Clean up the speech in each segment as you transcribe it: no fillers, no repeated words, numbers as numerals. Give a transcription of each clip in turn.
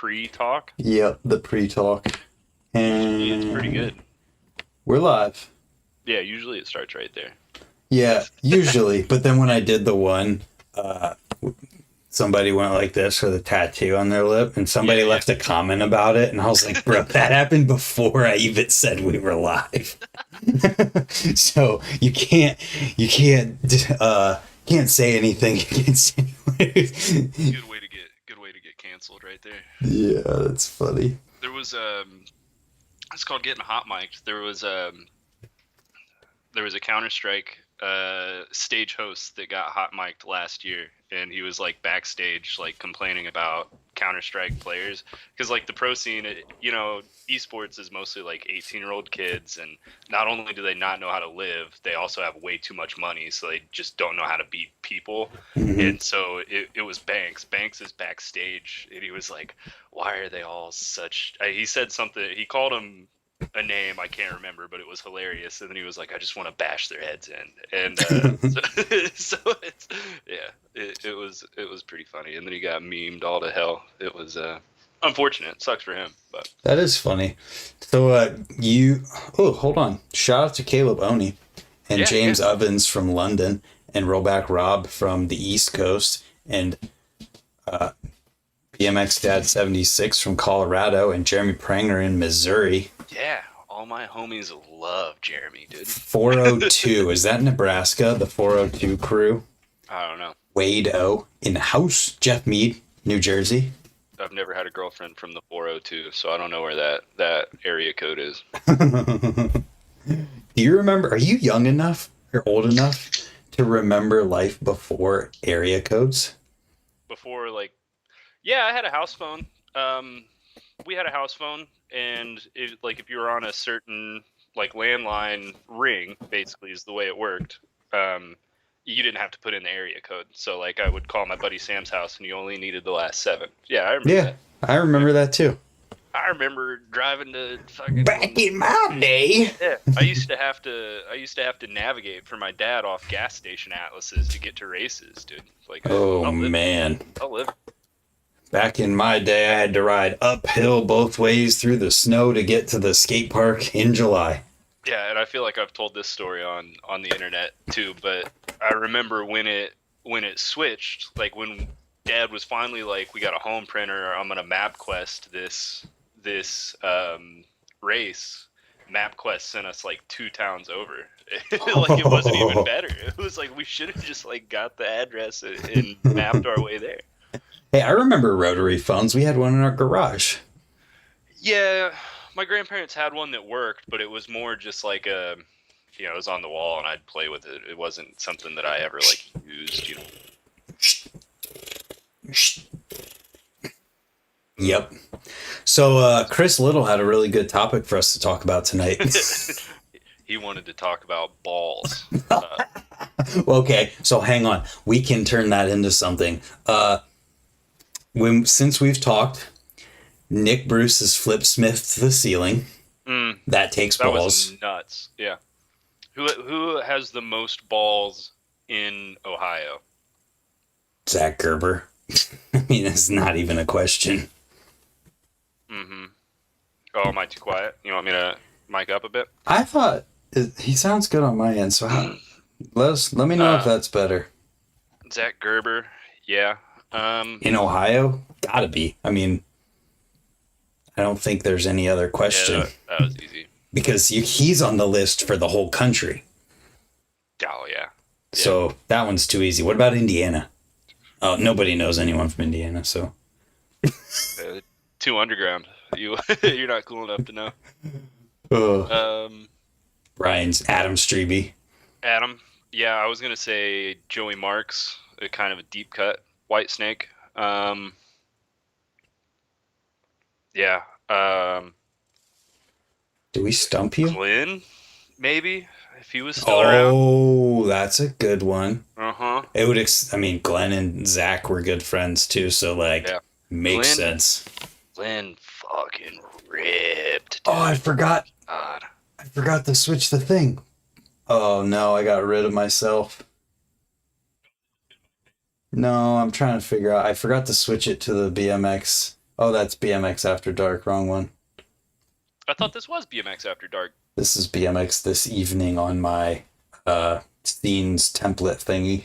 pre-talk. Yep, the pre-talk. Usually it's pretty And good. we're live. Yeah, usually it starts right there. Yeah, usually. But then when I did the one, uh, somebody went like this with a tattoo on their lip, and somebody Yeah, yeah. left a comment about it, and I was like, bro, that happened before I even said we were live. So you can't say anything against anyone. Good way to get canceled right there. Yeah, that's funny. There was it's called getting hot mic'd. There was a Counter-Strike stage host that got hot mic'd last year, and he was like backstage like complaining about Counter-Strike players because like the pro scene, esports is mostly like 18-year-old kids, and not only do they not know how to live, they also have way too much money, so they just don't know how to beat people. Mhm. And so it was Banks is backstage, and he was like, why are they all such, he said something, he called him a name I can't remember, but it was hilarious. And then he was like, I just want to bash their heads in. And so it's, yeah, it was pretty funny. And then he got memed all to hell. It was unfortunate. Sucks for him, but That is funny. So hold on. Shout out to Caleb Oney and yeah, James yeah. Ovens from London and Rollback Rob from the East Coast and BMX Dad 76 from Colorado and Jeremy Pranger in Missouri. Yeah, all my homies love Jeremy, dude. 402. Is that Nebraska? The 402 crew? I don't know. Wade O in the house. Jeff Mead, New Jersey. I've never had a girlfriend from the 402, so I don't know where that area code is. Do you remember? Are you young enough or old enough to remember life before area codes? Before, like, yeah, I had a house phone. We had a house phone, and if you were on a certain like landline ring, basically is the way it worked. You didn't have to put in the area code. So like I would call my buddy Sam's house, and you only needed the last 7. Yeah, I remember Yeah, that. I remember that too. I remember driving to fucking Back in my day. yeah. I used to have to navigate for my dad off gas station atlases to get to races, dude. Like, Oh I'll live. man. I'll live. Back in my day, I had to ride uphill both ways through the snow to get to the skate park in July. Yeah, and I feel like I've told this story on the internet too, but I remember when it switched, like when Dad was finally like, we got a home printer, I'm gonna MapQuest this race. MapQuest sent us like 2 towns over. Like it wasn't even better. It was like we should have just like got the address and mapped our way there. Hey, I remember rotary phones. We had one in our garage. Yeah, my grandparents had one that worked, but it was more just like it was on the wall and I'd play with it. It wasn't something that I ever like used. Yep. So Chris Little had a really good topic for us to talk about tonight. He wanted to talk about balls. Okay, so hang on. We can turn that into something. Since we've talked, Nick Bruce has flip smithed the ceiling. That takes That balls. was nuts. Yeah. Who has the most balls in Ohio? Zach Gerber. I mean, it's not even a question. Mm-hmm. Oh, am I too quiet? You want me to mic up a bit? I thought he sounds good on my end. So let me know if that's better. Zach Gerber. Yeah. In Ohio, gotta be. I mean, I don't think there's any other question. Yeah, that was easy. Because he's on the list for the whole country. Oh, yeah. So that one's too easy. What about Indiana? Oh, nobody knows anyone from Indiana, so. Too underground. You're not cool enough to know. Ryan's Adam Strebe. Adam. Yeah, I was going to say Joey Marks, a kind of a deep cut white snake. Yeah. Do we stump you? Glenn, maybe, if he was still around. Oh, that's a good one. Uh-huh. It would, Glenn and Zach were good friends too, so makes sense. Glenn fucking ripped. Dude. Oh, I forgot. God. I forgot to switch the thing. Oh no, I got rid of myself. No, I'm trying to figure out. I forgot to switch it to the BMX Oh, that's BMX After Dark. Wrong one. I thought this was BMX After Dark. This is BMX This Evening on my scenes template thingy.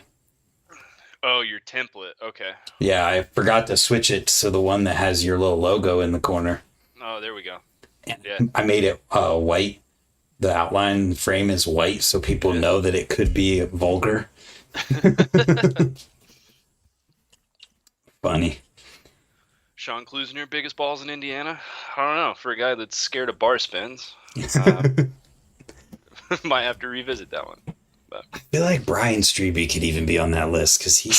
Oh, your template. Okay. Yeah, I forgot to switch it to the one that has your little logo in the corner. Oh, there we go. Yeah. I made it white. The outline frame is white so people know that it could be vulgar. Funny. Sean Klusner, biggest balls in Indiana? I don't know. For a guy that's scared of bar spins, might have to revisit that one. But I feel like Brian Strebe could even be on that list because he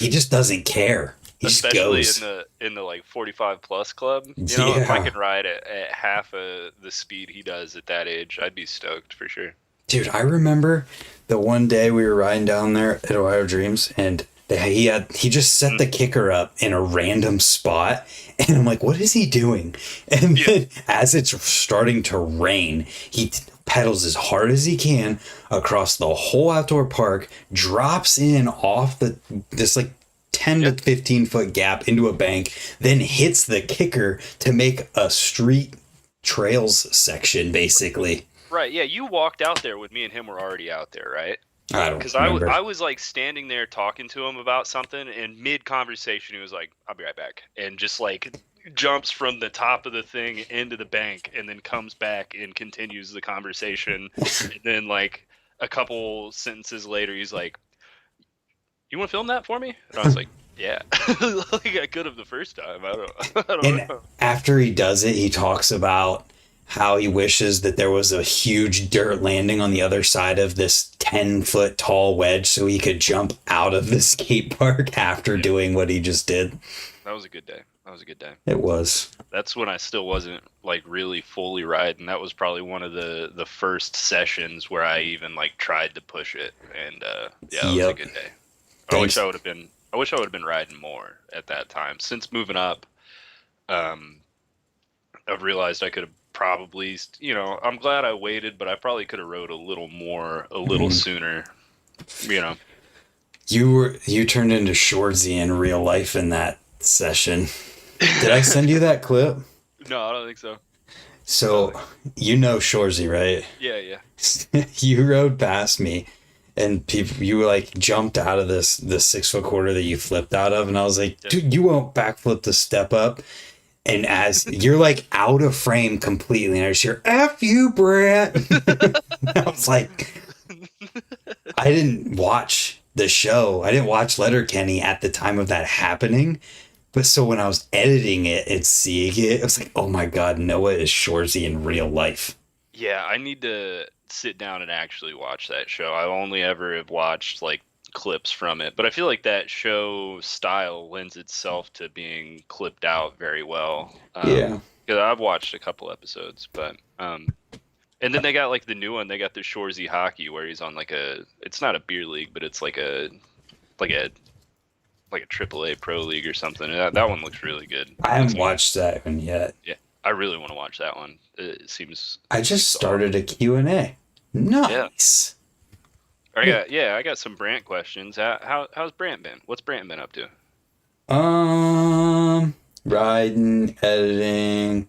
just doesn't care. He especially just goes. in the like 45 plus club. You know, if I Yeah. could ride at half of the speed he does at that age, I'd be stoked for sure. Dude, I remember the one day we were riding down there at Ohio Dreams and he just set the kicker up in a random spot and I'm like, what is he doing? And then as it's starting to rain, he pedals as hard as he can across the whole outdoor park, drops in off this like 10 to 15 foot gap into a bank, then hits the kicker to make a street trails section basically. Right, yeah, you walked out there with me and him were already out there, right? I don't Because remember. I was like standing there talking to him about something, and mid conversation he was like, "I'll be right back," and just like jumps from the top of the thing into the bank, and then comes back and continues the conversation. And then like a couple sentences later, he's like, "You want to film that for me?" And I was like, "Yeah." Like I could have the first time. I don't And know. after he does it, he talks about how he wishes that there was a huge dirt landing on the other side of this 10-foot tall wedge so he could jump out of the skate park after doing what he just did. That was a good day. That was a good day. It was. That's when I still wasn't like really fully riding. That was probably one of the first sessions where I even like tried to push it, and yeah, it was a good day. I wish I would have been riding more at that time. Since moving up, I've realized I could have probably, you know, I'm glad I waited, but I probably could have rode a little more, a little sooner, you know. You turned into Shorzy in real life in that session. Did I send you that clip? No, I don't think so. So you know Shorzy, right? Yeah, yeah. You rode past me and you like jumped out of the 6 foot quarter that you flipped out of, and I was like, dude, you won't backflip the step up. And as you're like out of frame completely, and I just hear "F you, Brett." I was like, I didn't watch the show. I didn't watch Letterkenny at the time of that happening. But so when I was editing it and seeing it, I was like, oh my God, Noah is Shorzy in real life. Yeah, I need to sit down and actually watch that show. I only ever have watched like clips from it, but I feel like that show style lends itself to being clipped out very well. Yeah. Because I've watched a couple episodes, but and then they got like the new one. They got the Shorzy hockey where he's on like it's not a beer league, but it's like a AAA pro league or something. That one looks really good. I haven't watched that one yet. Yeah, I really want to watch that one. It seems. I just started a Q&A. Nice. I got some Brant questions. How's Brant been? What's Brant been up to? Riding, editing,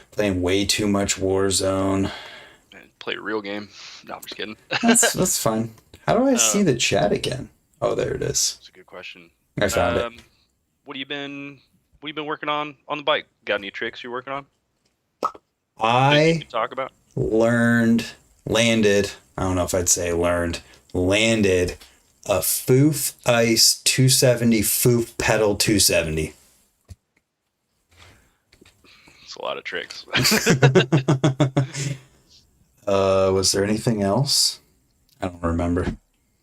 playing way too much Warzone. Play a real game. No, I'm just kidding. That's fine. How do I see the chat again? Oh, there it is. That's a good question. I found it. What have you been working on the bike? Got any tricks you're working on? I you can talk about? landed, I don't know if I'd say landed a Foof Ice 270 Foof Pedal 270. It's a lot of tricks. Was there anything else? I don't remember.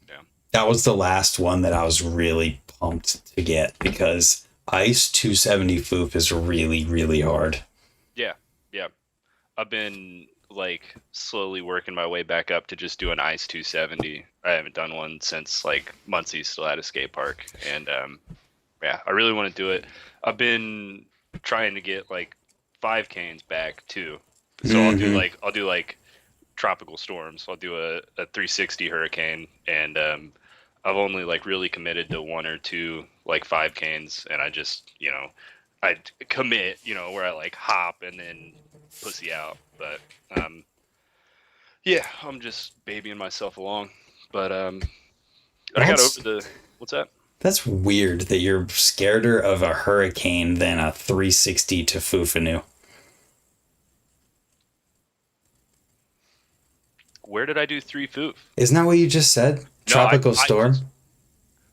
Yeah. That was the last one that I was really pumped to get because Ice 270 Foof is really, really hard. Yeah. I've been like slowly working my way back up to just do an Ice 270. I haven't done one since like Muncie still had a skate park, and yeah, I really want to do it. I've been trying to get like 5Ks back too, so I'll do like tropical storms. I'll do a 360 hurricane, and I've only like really committed to one or two like 5Ks, and I just I'd commit, where I like hop and then pussy out. But yeah, I'm just babying myself along. But I got over the what's that? That's weird that you're scareder of a hurricane than a 360 to Fufanu. Where did I do 3 foof? Isn't that what you just said? Tropical storm?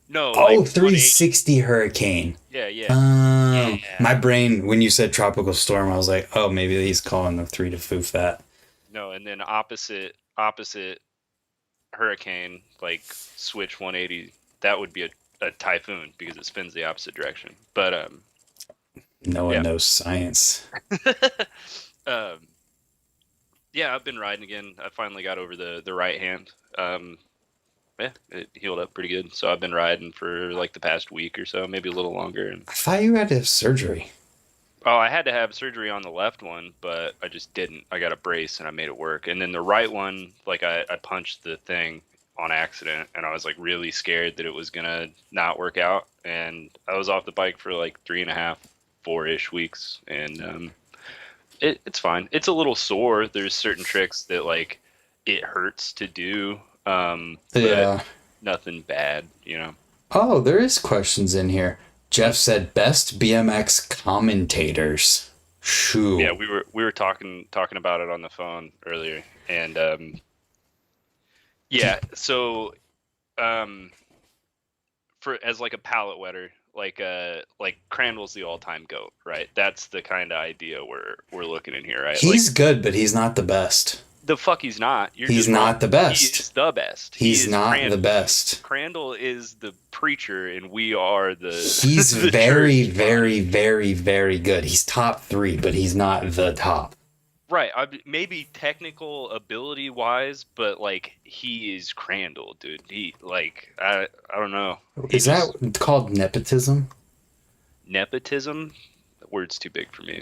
No, oh, like 360 hurricane. Yeah, yeah. Yeah. My brain, when you said tropical storm, I was like, oh, maybe he's calling the 3 to Foof that. No, and then opposite hurricane, like switch 180, that would be a typhoon because it spins the opposite direction. But no one knows science. Yeah, I've been riding again. I finally got over the right hand. Yeah, it healed up pretty good. So I've been riding for like the past week or so, maybe a little longer. And I thought you had to have surgery. Oh, I had to have surgery on the left one, but I just didn't. I got a brace and I made it work. And then the right one, like I punched the thing on accident, and I was like really scared that it was gonna not work out. And I was off the bike for like 3.5, 4-ish weeks, and it's fine. It's a little sore. There's certain tricks that like it hurts to do. But nothing bad, Oh, there is questions in here. Jeff said best BMX commentators. Shoo. Yeah, we were talking about it on the phone earlier, and yeah. So, for as like a pallet wetter, like Crandall's the all-time GOAT, right? That's the kind of idea we're looking in here, right? He's good, but he's not the best. The fuck he's not. He's not the best. He is the best. He's not the best. Crandall is the preacher, and we are the. He's the very, very, very, very good. He's top 3, but he's not the top. Right. Maybe technical ability wise, but like he is Crandall, dude. He I don't know. Is that called nepotism? Nepotism? That word's too big for me.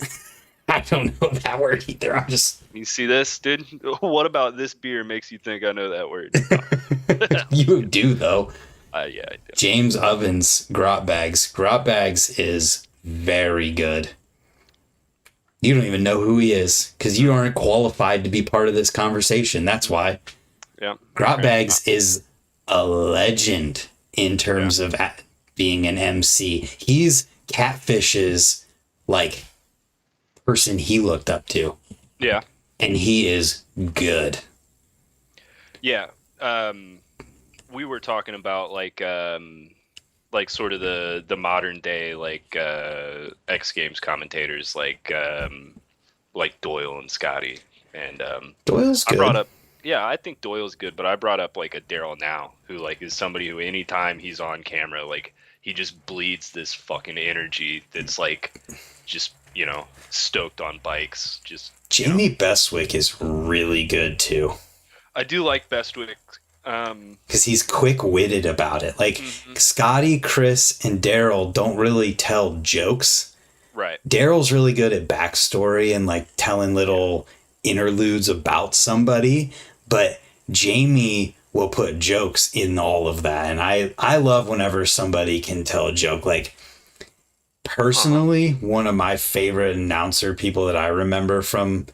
I don't know that word either. I'm just. You see this, dude? What about this beer makes you think I know that word? You do, though. Yeah, I do. James Ovens, Grot Bags. Grot Bags is very good. You don't even know who he is because you aren't qualified to be part of this conversation. That's why. Yeah. Grot Bags is a legend in terms of being an MC. He's Catfish's like person he looked up to. Yeah. And he is good. Yeah. We were talking about like sort of the modern day like X Games commentators like Doyle and Scotty, and Doyle's good. I brought up I think Doyle's good, but I brought up like a Daryl Now, who like is somebody who anytime he's on camera, like he just bleeds this fucking energy that's like just stoked on bikes. Just Jamie Bestwick is really good too. I do like Bestwick. Because he's quick-witted about it. Like, Scotty, Chris, and Daryl don't really tell jokes. Right. Daryl's really good at backstory and, like, telling little interludes about somebody. But Jamie will put jokes in all of that. And I love whenever somebody can tell a joke. Like, personally, one of my favorite announcer people that I remember from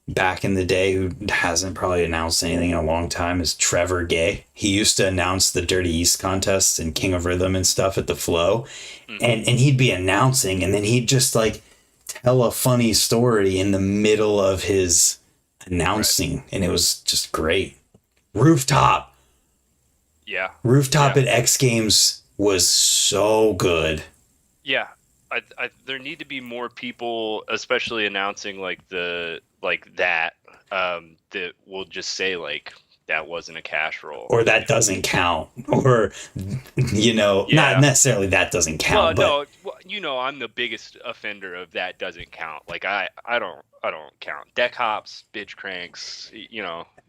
back in the day who hasn't probably announced anything in a long time is Trevor Gay. He used to announce the Dirty East contests and King of Rhythm and stuff at the Flow. And he'd be announcing and then he'd just like tell a funny story in the middle of his announcing. Right. And it was just great. Rooftop. Yeah. Rooftop at X Games was so good. Yeah. There need to be more people, especially announcing that will just say like that wasn't a cash roll or that doesn't count or not necessarily that doesn't count. I'm the biggest offender of that doesn't count. Like I don't count deck hops, bitch cranks.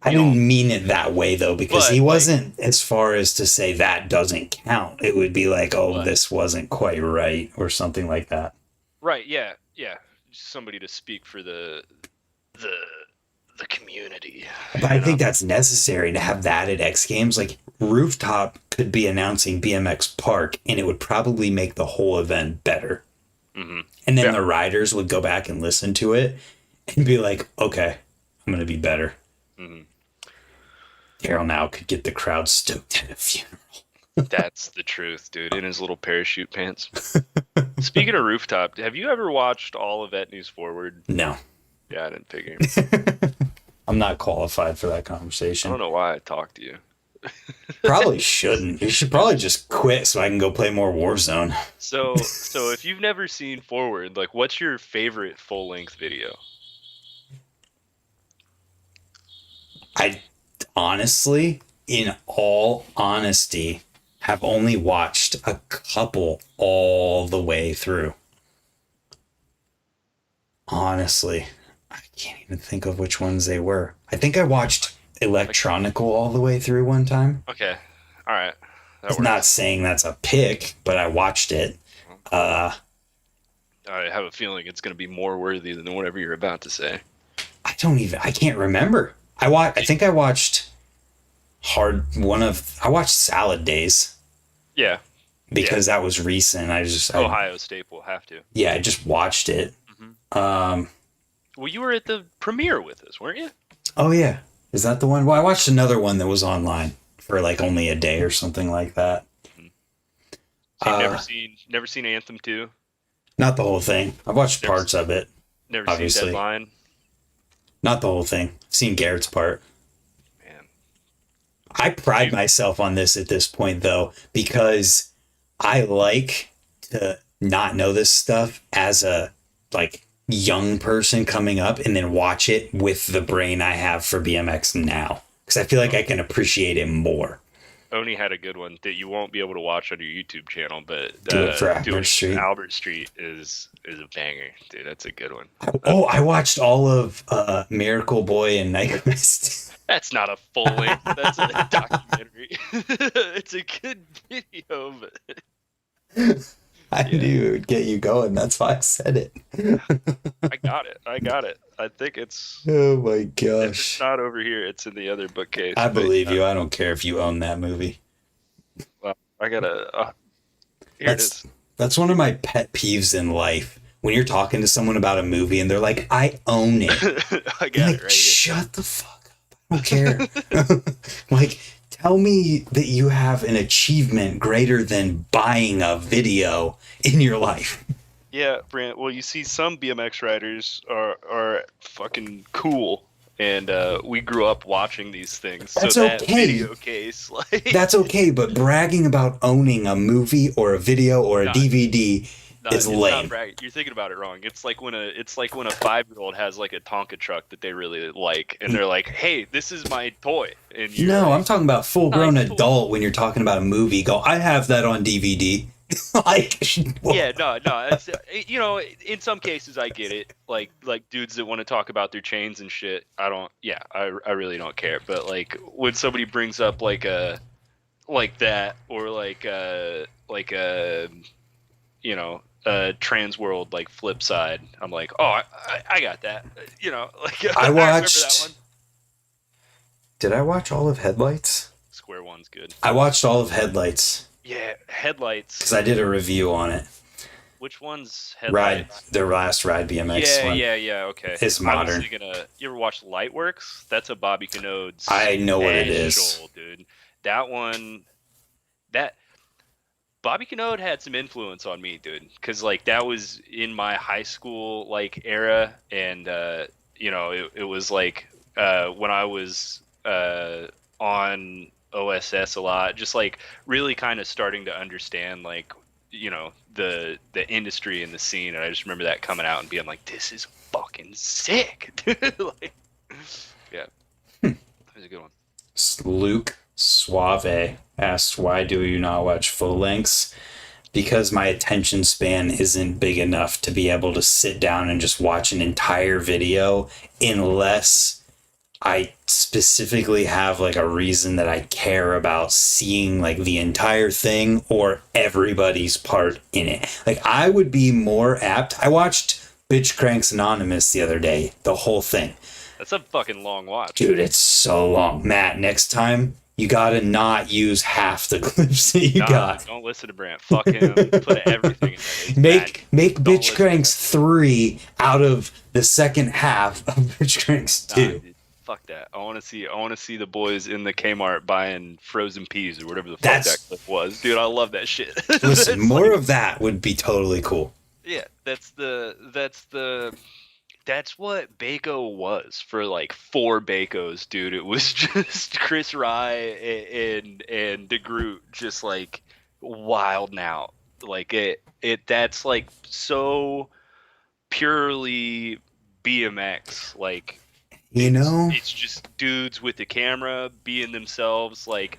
I didn't mean it that way though, because he wasn't as far as to say that doesn't count. It would be like, this wasn't quite right or something like that. Right. Yeah. Yeah. Somebody to speak for the community. But I think that's necessary to have that at X Games. Like Rooftop could be announcing BMX Park and it would probably make the whole event better. Mm-hmm. And then the riders would go back and listen to it and be like, okay, I'm going to be better. Mm-hmm. Daryl now could get the crowd stoked at a funeral. That's the truth, dude. In his little parachute pants. Speaking of rooftop, have you ever watched all of Et News Forward? No. Yeah, I didn't figure. I'm not qualified for that I conversation. don't know why I talked to you. Probably shouldn't. You should probably just quit so I can go play more Warzone. So if you've never seen Forward, like, what's your favorite full-length video? I honestly, in all honesty, have only watched a couple all the way through. Honestly, I can't even think of which ones they were. I think I watched Electronical all the way through one time. Okay. All right. I'm not saying that's a pick, but I watched it. I have a feeling it's going to be more worthy than whatever you're about to say. I can't remember. I think I watched I watched Salad Days. Yeah. Because that was recent. Ohio staple, have to. Yeah, I just watched it. Mm-hmm. Well, you were at the premiere with us, weren't you? Oh yeah. Is that the one? Well, I watched another one that was online for like only a day or something like that. Mm-hmm. So you've never seen Anthem 2? Not the whole thing. I've watched parts of it. Never obviously. seen Deadline? Not the whole thing. I've seen Garrett's part. Man. I pride myself on this at this point though, because I like to not know this stuff as a like young person coming up and then watch it with the brain I have for BMX now. Because I feel like I can appreciate it more. Oni had a good one that you won't be able to watch on your YouTube channel, but Do It for Albert Street. Albert Street is a banger, dude. That's a good one. Oh, I watched all of Miracle Boy and Night Mist. That's not a full length. That's a documentary. It's a good video, but I knew it would get you going. That's why I said it. I got it. I think it's. Oh my gosh! If it's not over here, it's in the other bookcase. I believe you. I don't care if you own that movie. Well, I gotta. Here it is. That's one of my pet peeves in life. When you're talking to someone about a movie and they're like, "I own it," I got it right here. Shut the fuck up! I don't care. Like, tell me that you have an achievement greater than buying a video in your life. Yeah, Brant. Well, you see, some BMX riders are fucking cool, and we grew up watching these things. That's so that okay. video case, like, that's okay. But bragging about owning a movie or a video or a DVD is lame. You're thinking about it wrong. It's like when a 5-year-old has like a Tonka truck that they really like, and they're like, "Hey, this is my toy." And no, I'm talking about full-grown adult. When you're talking about a movie, go, "I have that on DVD." Like, yeah, no, it's, you know, in some cases I get it, like dudes that want to talk about their chains and shit. I really don't care. But like when somebody brings up like that, or like you know, trans world like flip side, I'm like, oh, I got that, you know, like I watched. I remember that one. Did I watch all of Headlights? Square One's good. I watched all of Headlights. Yeah, Headlights. Because I did a review on it. Which one's Headlights? The last Ride BMX one. Yeah, okay. It's modern. You ever watch Lightworks? That's a Bobby Canode's. I know what it is. Dude. That one, Bobby Canode had some influence on me, dude. Because, like, that was in my high school, like, era. And, you know, it was, like, when I was on OSS a lot, just like really kind of starting to understand, like, you know, the industry and the scene. And I just remember that coming out and being like, this is fucking sick, dude. Like, yeah, that was a good one. Luke Suave asks, why do you not watch full lengths? Because my attention span isn't big enough to be able to sit down and just watch an entire video unless I specifically have like a reason that I care about seeing like the entire thing or everybody's part in it. Like, I would be more apt. I watched Bitch Cranks Anonymous the other day, the whole thing. That's a fucking long watch. Dude, it's so long. Matt, next time you gotta not use half the clips that you Nah, got. don't listen to Brant. Fuck him. Put everything in there. He's mad. Make Don't Bitch listen to Cranks that shit. 3 out of the second half of Bitch Cranks Nah, 2. dude. Fuck that. I want to see the boys in the Kmart buying frozen peas or whatever the fuck that That's clip was. Dude, I love that shit. Listen, That's more like, of that would be totally cool. yeah, that's what Baco was for like 4 Bacos, dude. It was just Chris Rye and DeGroot just like wild out. Like that's like so purely BMX. Like You know? it's just dudes with the camera being themselves. Like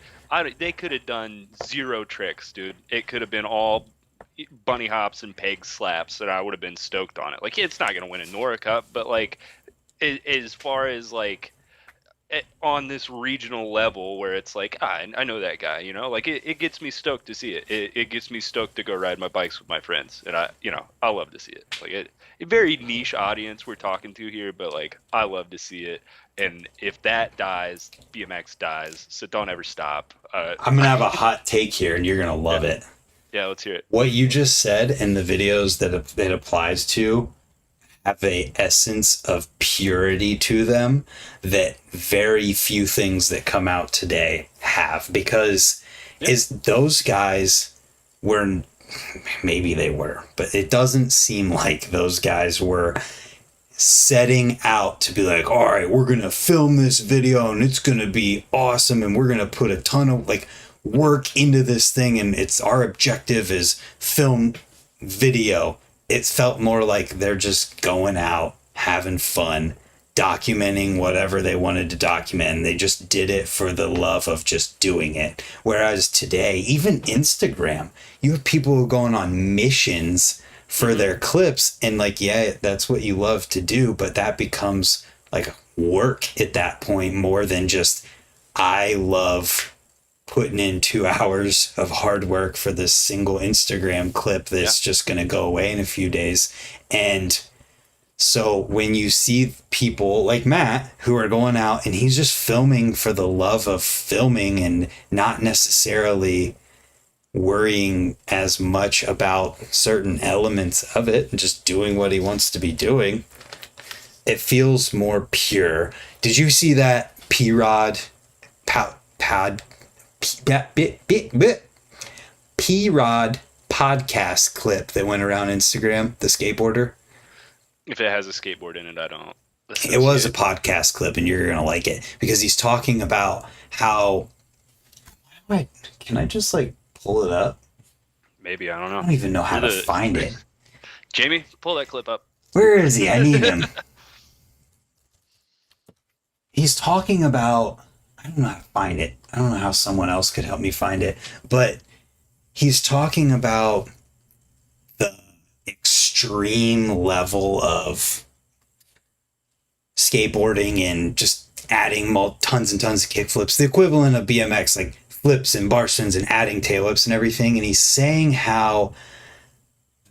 they could have done 0 tricks, dude. It could have been all bunny hops and peg slaps, and I would have been stoked on it. Like it's not gonna win a Nora Cup, but like as far as like on this regional level where it's like I know that guy, you know, like it gets me stoked to see it. It gets me stoked to go ride my bikes with my friends, and I love to see it. Like a very niche audience we're talking to here, but like I love to see it. And if that dies, BMX dies. So don't ever stop. I'm gonna have a hot take here, and you're gonna Yeah, love it. yeah, let's hear it. What you just said and the videos that it applies to have a essence of purity to them that very few things that come out today have, because Yeah. is those guys were, maybe they were, but it doesn't seem like those guys were setting out to be like, all right, we're gonna film this video and it's gonna be awesome and we're gonna put a ton of like work into this thing and it's our objective is film video. It felt more like they're just going out having fun, documenting whatever they wanted to document, and they just did it for the love of just doing it. Whereas today, even Instagram, you have people who are going on missions for their clips, and like, yeah, that's what you love to do, but that becomes like work at that point more than just I love putting in 2 hours of hard work for this single Instagram clip that's just going to go away in a few days. And so when you see people like Matt who are going out and he's just filming for the love of filming and not necessarily worrying as much about certain elements of it and just doing what he wants to be doing, it feels more pure. Did you see that P-Rod P-Rod podcast clip that went around Instagram, the skateboarder? If it has a skateboard in it, I don't. It was a podcast clip, and you're gonna like it because he's talking about how. Wait, can I just like pull it up? Maybe, I don't know. I don't even know how to find it. Jamie, pull that clip up. Where is he? I need him. He's talking about. I don't know how to find it. I don't know how someone else could help me find it, but he's talking about the extreme level of skateboarding and just adding tons and tons of kickflips, the equivalent of BMX, like flips and bar spins and adding tail whips and everything. And he's saying how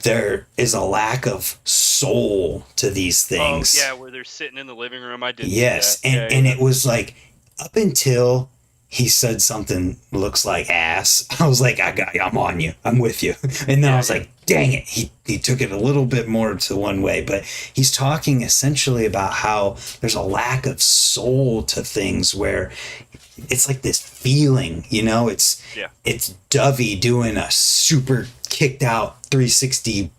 there is a lack of soul to these things. Oh, yeah, where they're sitting in the living room. I did. Yes, see that. and it was like up until he said something looks like ass, I was like, I'm on you. I'm with you. And then I was like, dang it. He took it a little bit more to one way, but he's talking essentially about how there's a lack of soul to things where it's like this feeling, you know, it's Dovey doing a super kicked out 360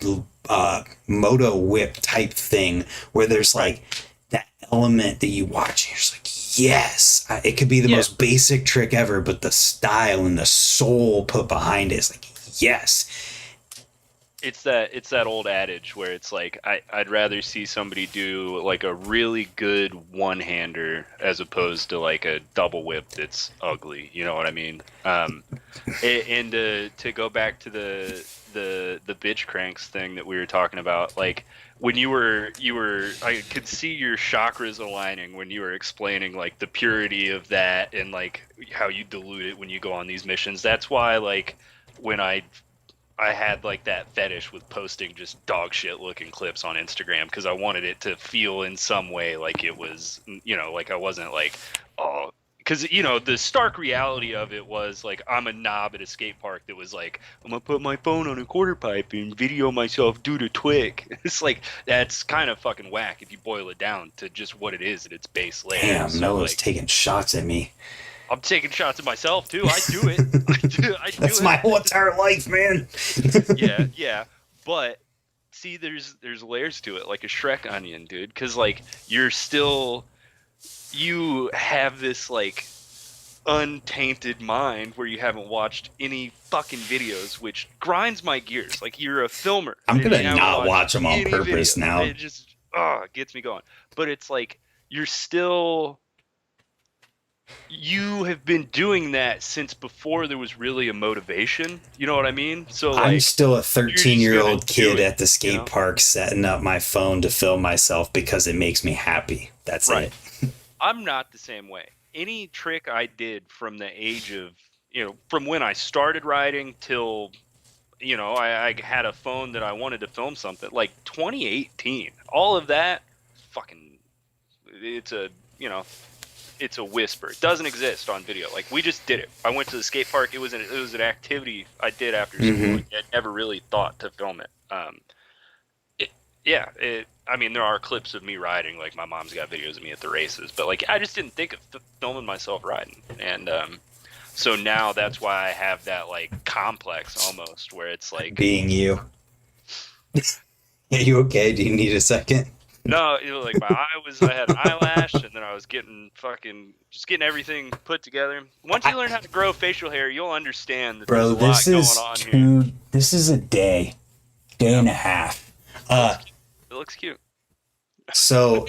moto whip type thing where there's like that element that you watch and you're just like, yes, it could be the most basic trick ever, but the style and the soul put behind it is like, yes. It's that old adage where it's like I'd rather see somebody do like a really good one-hander as opposed to like a double whip that's ugly. You know what I mean? And to go back to the bitch cranks thing that we were talking about, like when you were I could see your chakras aligning when you were explaining like the purity of that and like how you dilute it when you go on these missions. That's why like when I had like that fetish with posting just dog shit looking clips on Instagram because I wanted it to feel in some way like it was, you know, like I wasn't like, oh, because you know the stark reality of it was like I'm a knob at a skate park that was like I'm gonna put my phone on a quarter pipe and video myself do the twig. It's like that's kind of fucking whack if you boil it down to just what it is at its base layer. Damn, So Noah's like taking shots at me. I'm taking shots at myself too. I do it. I do That's it. my whole entire life, man. Yeah. But see, there's layers to it, like a Shrek onion, dude. Because like you have this like untainted mind where you haven't watched any fucking videos, which grinds my gears. Like you're a filmer. I'm and you gonna haven't not watched watch them on any purpose videos. now. It just gets me going. But it's like you have been doing that since before there was really a motivation. You know what I mean? So like, I'm still a you're just 13-year-old gonna kid do it, at the skate you know? park setting up my phone to film myself because it makes me happy. That's Right. it. I'm not the same way. Any trick I did from the age of, from when I started riding till, I had a phone that I wanted to film something, like 2018, all of that, fucking, it's a whisper. It doesn't exist on video. Like we just did it. I went to the skate park. It was an activity I did after school. Mhm. I never really thought to film it. I mean, there are clips of me riding. Like my mom's got videos of me at the races, but like I just didn't think of filming myself riding. And so now that's why I have that like complex almost, where it's like Being you. Are you okay? Do you need a second? no, like I had an eyelash, and then I was getting everything put together. Once you learn how to grow facial hair, you'll understand that Bro, there's a lot going on here. this is a day and a half. It looks cute. So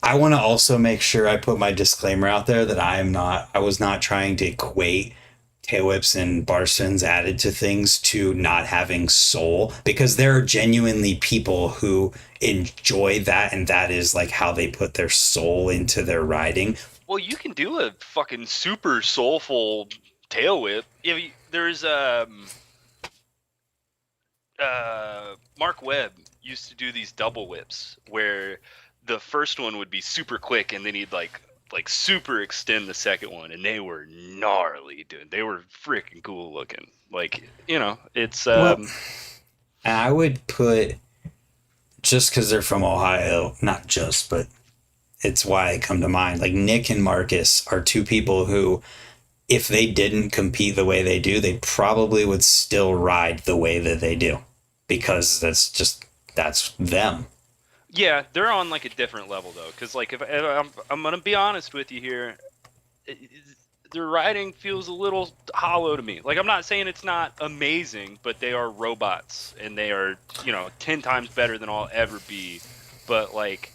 I want to also make sure I put my disclaimer out there that I was not trying to equate tail whips and bar spins added to things to not having soul, because there are genuinely people who enjoy that, and that is like how they put their soul into their riding. Well, you can do a fucking super soulful tail whip. There's Mark Webb used to do these double whips where the first one would be super quick, and then he'd like super extend the second one, and they were gnarly, dude. They were freaking cool looking. Like, it's And I would put, just because they're from Ohio, not just, but it's why they come to mind. Like Nick and Marcus are two people who, if they didn't compete the way they do, they probably would still ride the way that they do, because that's them. yeah, they're on like a different level though, because like if I'm gonna be honest with you here, their riding feels a little hollow to me. Like I'm not saying it's not amazing, but they are robots, and they are 10 times better than I'll ever be. But like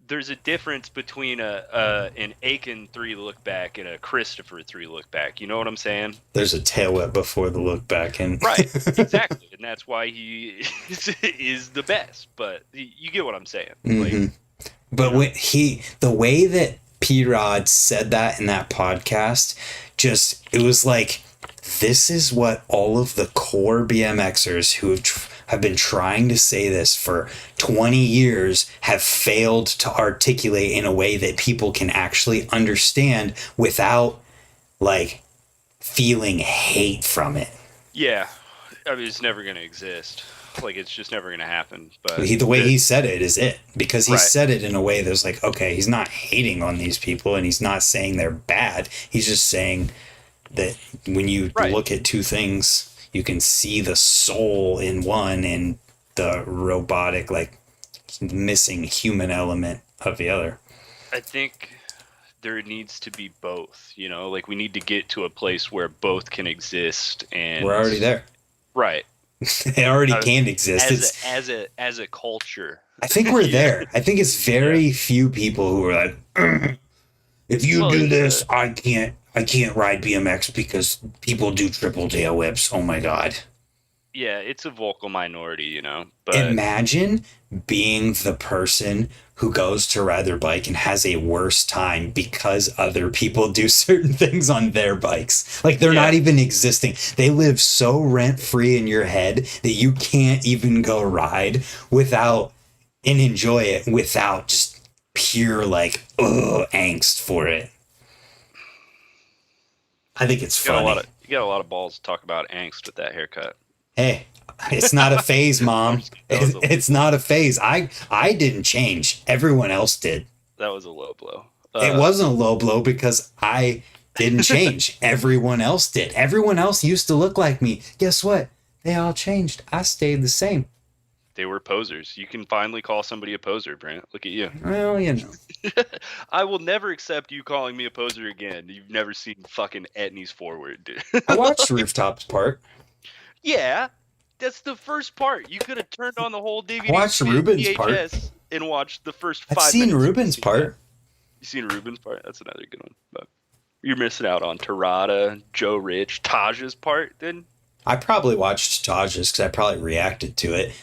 there's a difference between an Aiken 3 look back and a Christopher 3 look back. You know what I'm saying? There's a tail whip before the look back, and right, exactly, and that's why he is the best. But you get what I'm saying. Mm-hmm. But when the way that P-Rod said that in that podcast, it was like, this is what all of the core BMXers who have been trying to say this for 20 years have failed to articulate in a way that people can actually understand without like feeling hate from it. Yeah, I mean, it's never going to exist. Like, it's just never going to happen. But the way he said it is it, because he Right. said it in a way that was like, okay, he's not hating on these people, and he's not saying they're bad. He's just saying that when you look at two things, you can see the soul in one and the robotic, like missing human element of the other. I think there needs to be both, like we need to get to a place where both can exist, and We're already there. Right. It already can exist. As a culture. I think we're there. I think it's very few people who are like, if you do this, I can't ride BMX because people do triple tail whips. Oh my God. Yeah, it's a vocal minority, but Imagine being the person who goes to ride their bike and has a worse time because other people do certain things on their bikes. Like they're not even existing. They live so rent-free in your head that you can't even go ride without and enjoy it without just pure like angst for it. I think it's funny. You got a lot of balls to talk about angst with that haircut. Hey, it's not a phase, Mom. That It's not a phase. I didn't change. Everyone else did. was a low blow. It wasn't a low blow because I didn't change. Everyone else did. Everyone else used to look like me. Guess what? They all changed. I stayed the same. They were posers. You can finally call somebody a poser, Brant. Look at you. Well, you know. I will never accept you calling me a poser again. You've never seen fucking Etnies Forward, dude. I watched Rooftops part. Yeah, that's the first part. You could have turned on the whole DVD. Watched Ruben's VHS part. and watched the first 5 I've seen minutes. Ruben's part. You seen Ruben's part? That's another good one. But you're missing out on Tarada, Joe Rich, Taj's part, then. I probably watched Taj's because I probably reacted to it.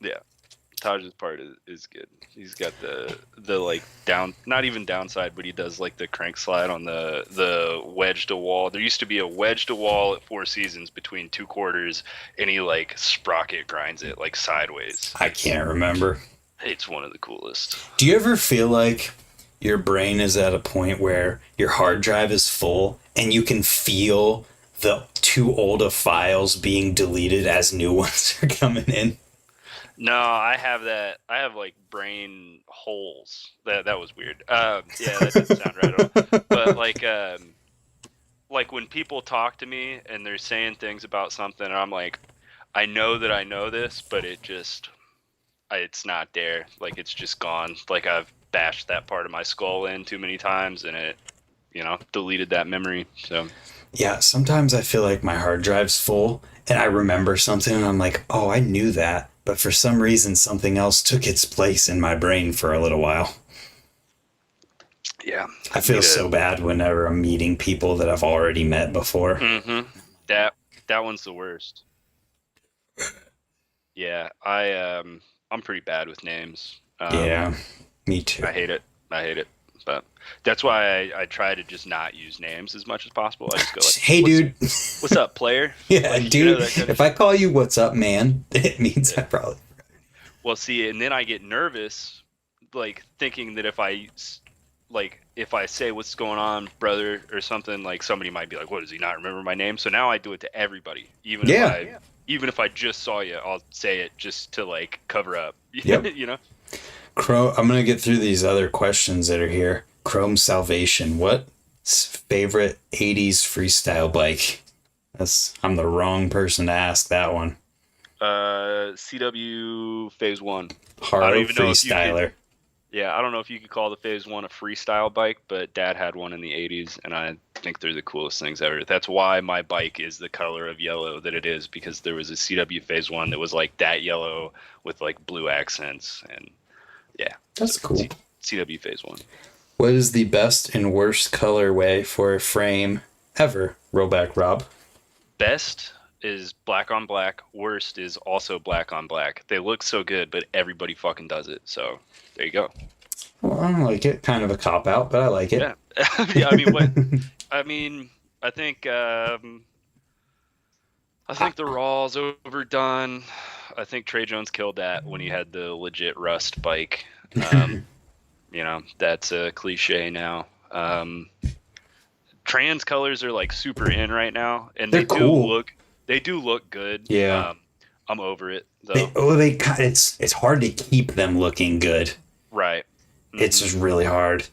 Yeah, Taj's part is good. He's got the like down, not even downside, but he does like the crank slide on the wedge to wall. There used to be a wedge to wall at Four Seasons between 2 quarters, and he like sprocket grinds it like sideways. I can't remember. It's one of the coolest. Do you ever feel like your brain is at a point where your hard drive is full and you can feel the too old of files being deleted as new ones are coming in? No, I have that. I have like brain holes. That was weird. Yeah, that doesn't sound right at all. But like when people talk to me and they're saying things about something, and I'm like, I know that I know this, but it's not there. Like it's just gone. Like I've bashed that part of my skull in too many times, and it, deleted that memory. So. Yeah, sometimes I feel like my hard drive's full and I remember something and I'm like, oh, I knew that. But for some reason, something else took its place in my brain for a little while. Yeah. I feel so bad whenever I'm meeting people that I've already met before. Mm-hmm. That one's the worst. Yeah, I'm pretty bad with names. Yeah, me too. I hate it. But that's why I try to just not use names as much as possible. I just go like, hey, dude. What's up, player? Yeah, like, dude. If I call you what's up, man, it means yeah. I probably. Well, see, and then I get nervous, like thinking that if I say what's going on, brother, or something, like somebody might be like, what, does he not remember my name? So now I do it to everybody. Even if I just saw you, I'll say it just to like cover up. Yep. Chrome, I'm going to get through these other questions that are here. Chrome Salvation. What's favorite 80s freestyle bike? I'm the wrong person to ask that one. CW Phase 1. Harley Freestyler. I don't know if you could call the Phase 1 a freestyle bike, but Dad had one in the 80s, and I think they're the coolest things ever. That's why my bike is the color of yellow that it is, because there was a CW Phase 1 that was like that yellow with like blue accents, and yeah. That's cool. CW Phase 1. What is the best and worst colorway for a frame ever? Rollback Rob. Best is black on black. Worst is also black on black. They look so good, but everybody fucking does it. So there you go. Well, I don't like it. Kind of a cop out, but I like it. Yeah. Yeah. I think the Raw's overdone. I think Trey Jones killed that when he had the legit rust bike. That's a cliche now. Trans colors are like super in right now, and They're cool. They do look good. Yeah. I'm over it though. It's hard to keep them looking good. Right. Mm-hmm. It's just really hard.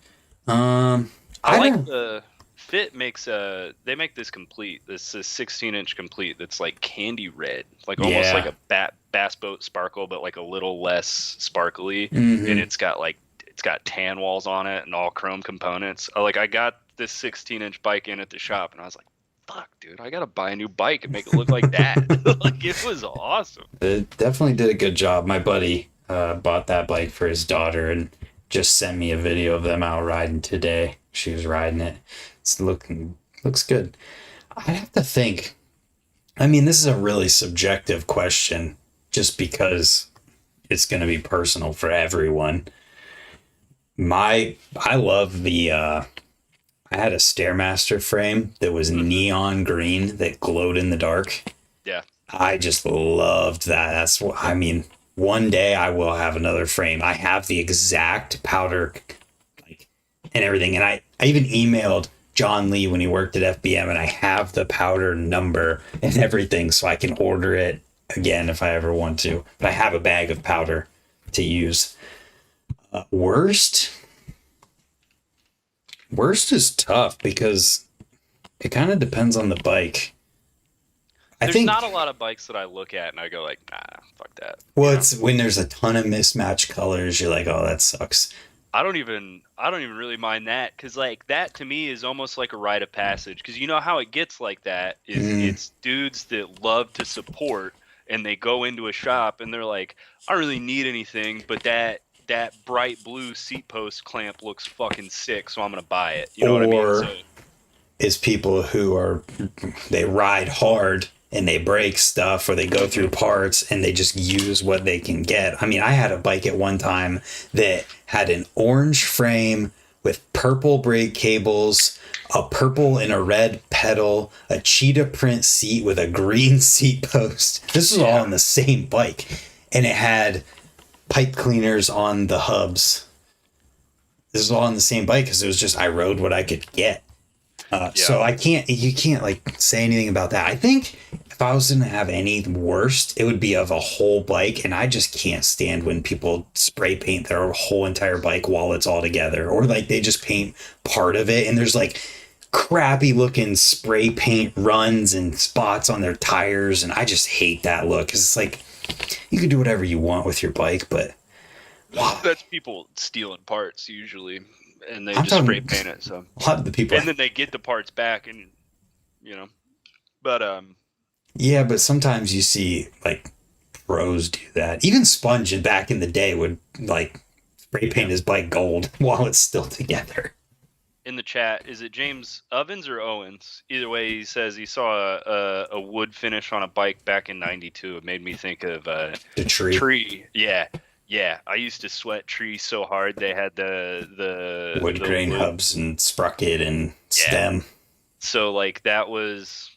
I like the Fit they make this complete. This is 16-inch complete that's like candy red, like almost like a bass boat sparkle, but like a little less sparkly. Mm-hmm. And it's got tan walls on it and all chrome components. I got this 16-inch bike in at the shop, and I was like, fuck, dude, I gotta buy a new bike and make it look like that. Like, it was awesome. It definitely did a good job. My buddy bought that bike for his daughter and just sent me a video of them out riding today. She was riding it. Looks good. I have to think. I mean, this is a really subjective question just because it's going to be personal for everyone. I love I had a Stairmaster frame that was neon green that glowed in the dark. Yeah. I just loved that. One day I will have another frame. I have the exact powder and everything. And I even emailed John Lee when he worked at FBM, and I have the powder number and everything, so I can order it again if I ever want to. But I have a bag of powder to use. Worst is tough because it kind of depends on the bike. There's not a lot of bikes that I look at and I go like, nah, fuck that. Well, it's when there's a ton of mismatched colors, you're like, oh, that sucks. I don't even really mind that, because like that to me is almost like a rite of passage, because you know how it gets like that is it's dudes that love to support, and they go into a shop and they're like, I don't really need anything, but that bright blue seat post clamp looks fucking sick, so I'm gonna buy it. You know what I mean? So, is people who they ride hard and they break stuff, or they go through parts and they just use what they can get. I mean, I had a bike at one time that had an orange frame with purple braid cables, a purple and a red pedal, a cheetah print seat with a green seat post. This was all on the same bike, and it had pipe cleaners on the hubs. This is all on the same bike because it was just, I rode what I could get. So you can't like say anything about that. I think if I was going to have any worst, it would be of a whole bike. And I just can't stand when people spray paint their whole entire bike while it's all together, or like they just paint part of it. And there's like crappy looking spray paint runs and spots on their tires. And I just hate that look, because it's like, you can do whatever you want with your bike, but wow. That's people stealing parts usually. And they just spray paint it. So a lot of the people, and then they get the parts back, and but yeah, but sometimes you see like pros do that. Even Sponge back in the day would like spray paint his bike gold while it's still together. In the chat, is it James Ovens or Owens? Either way, he says he saw a wood finish on a bike back in '92. It made me think of the tree. Yeah, I used to sweat trees so hard. They had the wood grain hubs and sprocket and stem. So like that was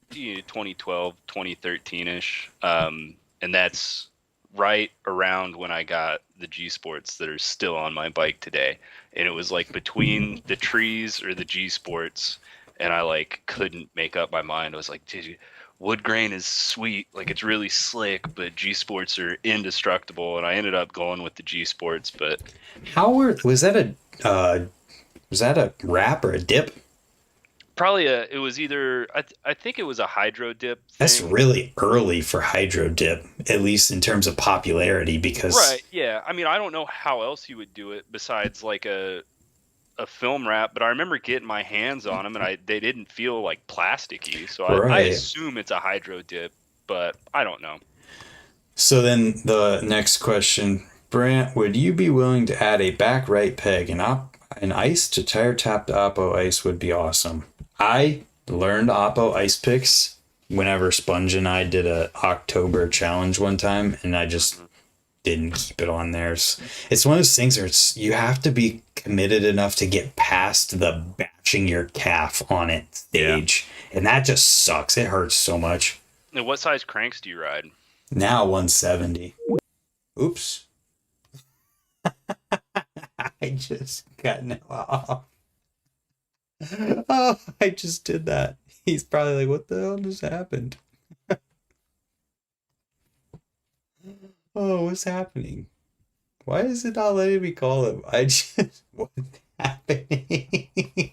2012, 2013-ish. And that's right around when I got the G Sports that are still on my bike today. And it was like between the trees or the G Sports, and I like couldn't make up my mind. I was like, dude, wood grain is sweet, like it's really slick, but G Sports are indestructible, and I ended up going with the G Sports. But was that a wrap or a dip? Probably it was either I think it was a hydro dip thing. That's really early for hydro dip, at least in terms of popularity, because right, yeah. I mean, I don't know how else you would do it besides like a film wrap, but I remember getting my hands on them, and they didn't feel like plasticky, so I assume it's a hydro dip, but I don't know. So then the next question, Brant, would you be willing to add a back right peg and an ice to tire tapped Oppo ice would be awesome. I learned Oppo ice picks whenever Sponge and I did a October challenge one time, and I just didn't keep it on there. It's one of those things where you have to be committed enough to get past the bashing your calf on it stage. Yeah. And that just sucks. It hurts so much. And what size cranks do you ride? Now 170. Oops. I just got no off. Oh, I just did that. He's probably like, what the hell just happened? Oh, what's happening? Why is it not letting me call him? What's happening?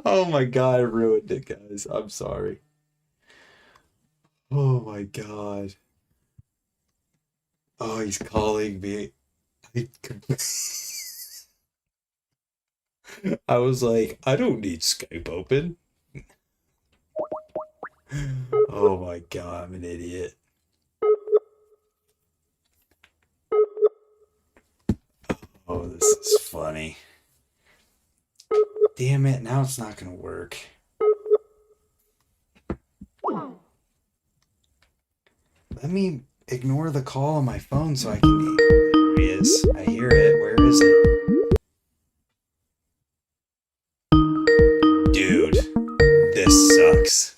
Oh my god, I ruined it, guys. I'm sorry. Oh my god. Oh, he's calling me. I was like, I don't need Skype open. Oh my god, I'm an idiot. Oh, this is funny. Damn it, now it's not gonna work. Let me ignore the call on my phone so I can... There he is. I hear it. Where is it? Dude, this sucks.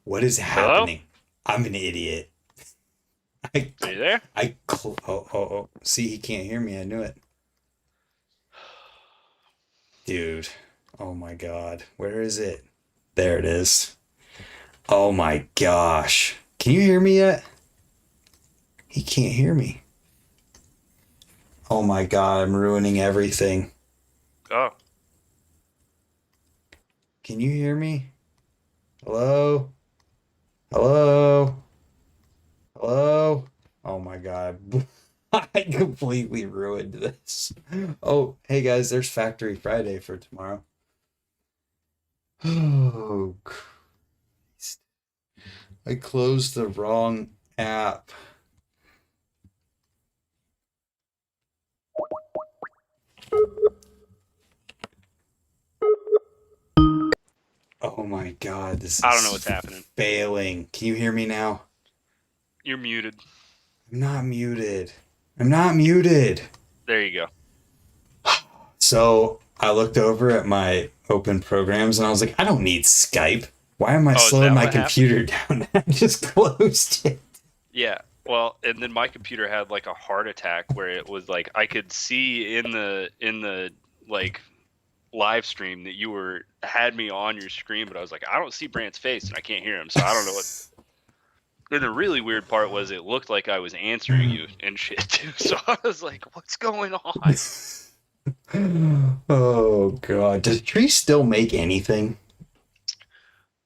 What is happening? Hello? I'm an idiot. Are you there? See, he can't hear me. I knew it. Dude. Oh my God. Where is it? There it is. Oh my gosh. Can you hear me yet? He can't hear me. Oh my God. I'm ruining everything. Oh, Can you hear me? Hello? Hello? Hello? Oh my God. I completely ruined this. Oh, hey guys, there's Factory Friday for tomorrow. Oh, Christ. I closed the wrong app. Oh my God, this I don't know what's is happening. failing. Can you hear me now? You're muted. I'm not muted. I'm not muted. There you go. So I looked over at my open programs and I was like, I don't need Skype. Why am I Oh, is slowing that my what happened? computer down? I just closed it. Yeah. Well, and then my computer had like a heart attack where it was like I could see in the like live stream that you had me on your screen, but I was like, I don't see Brant's face and I can't hear him, so I don't know what. And the really weird part was it looked like I was answering you and shit too. So I was like, what's going on? Oh God. Does Tree still make anything?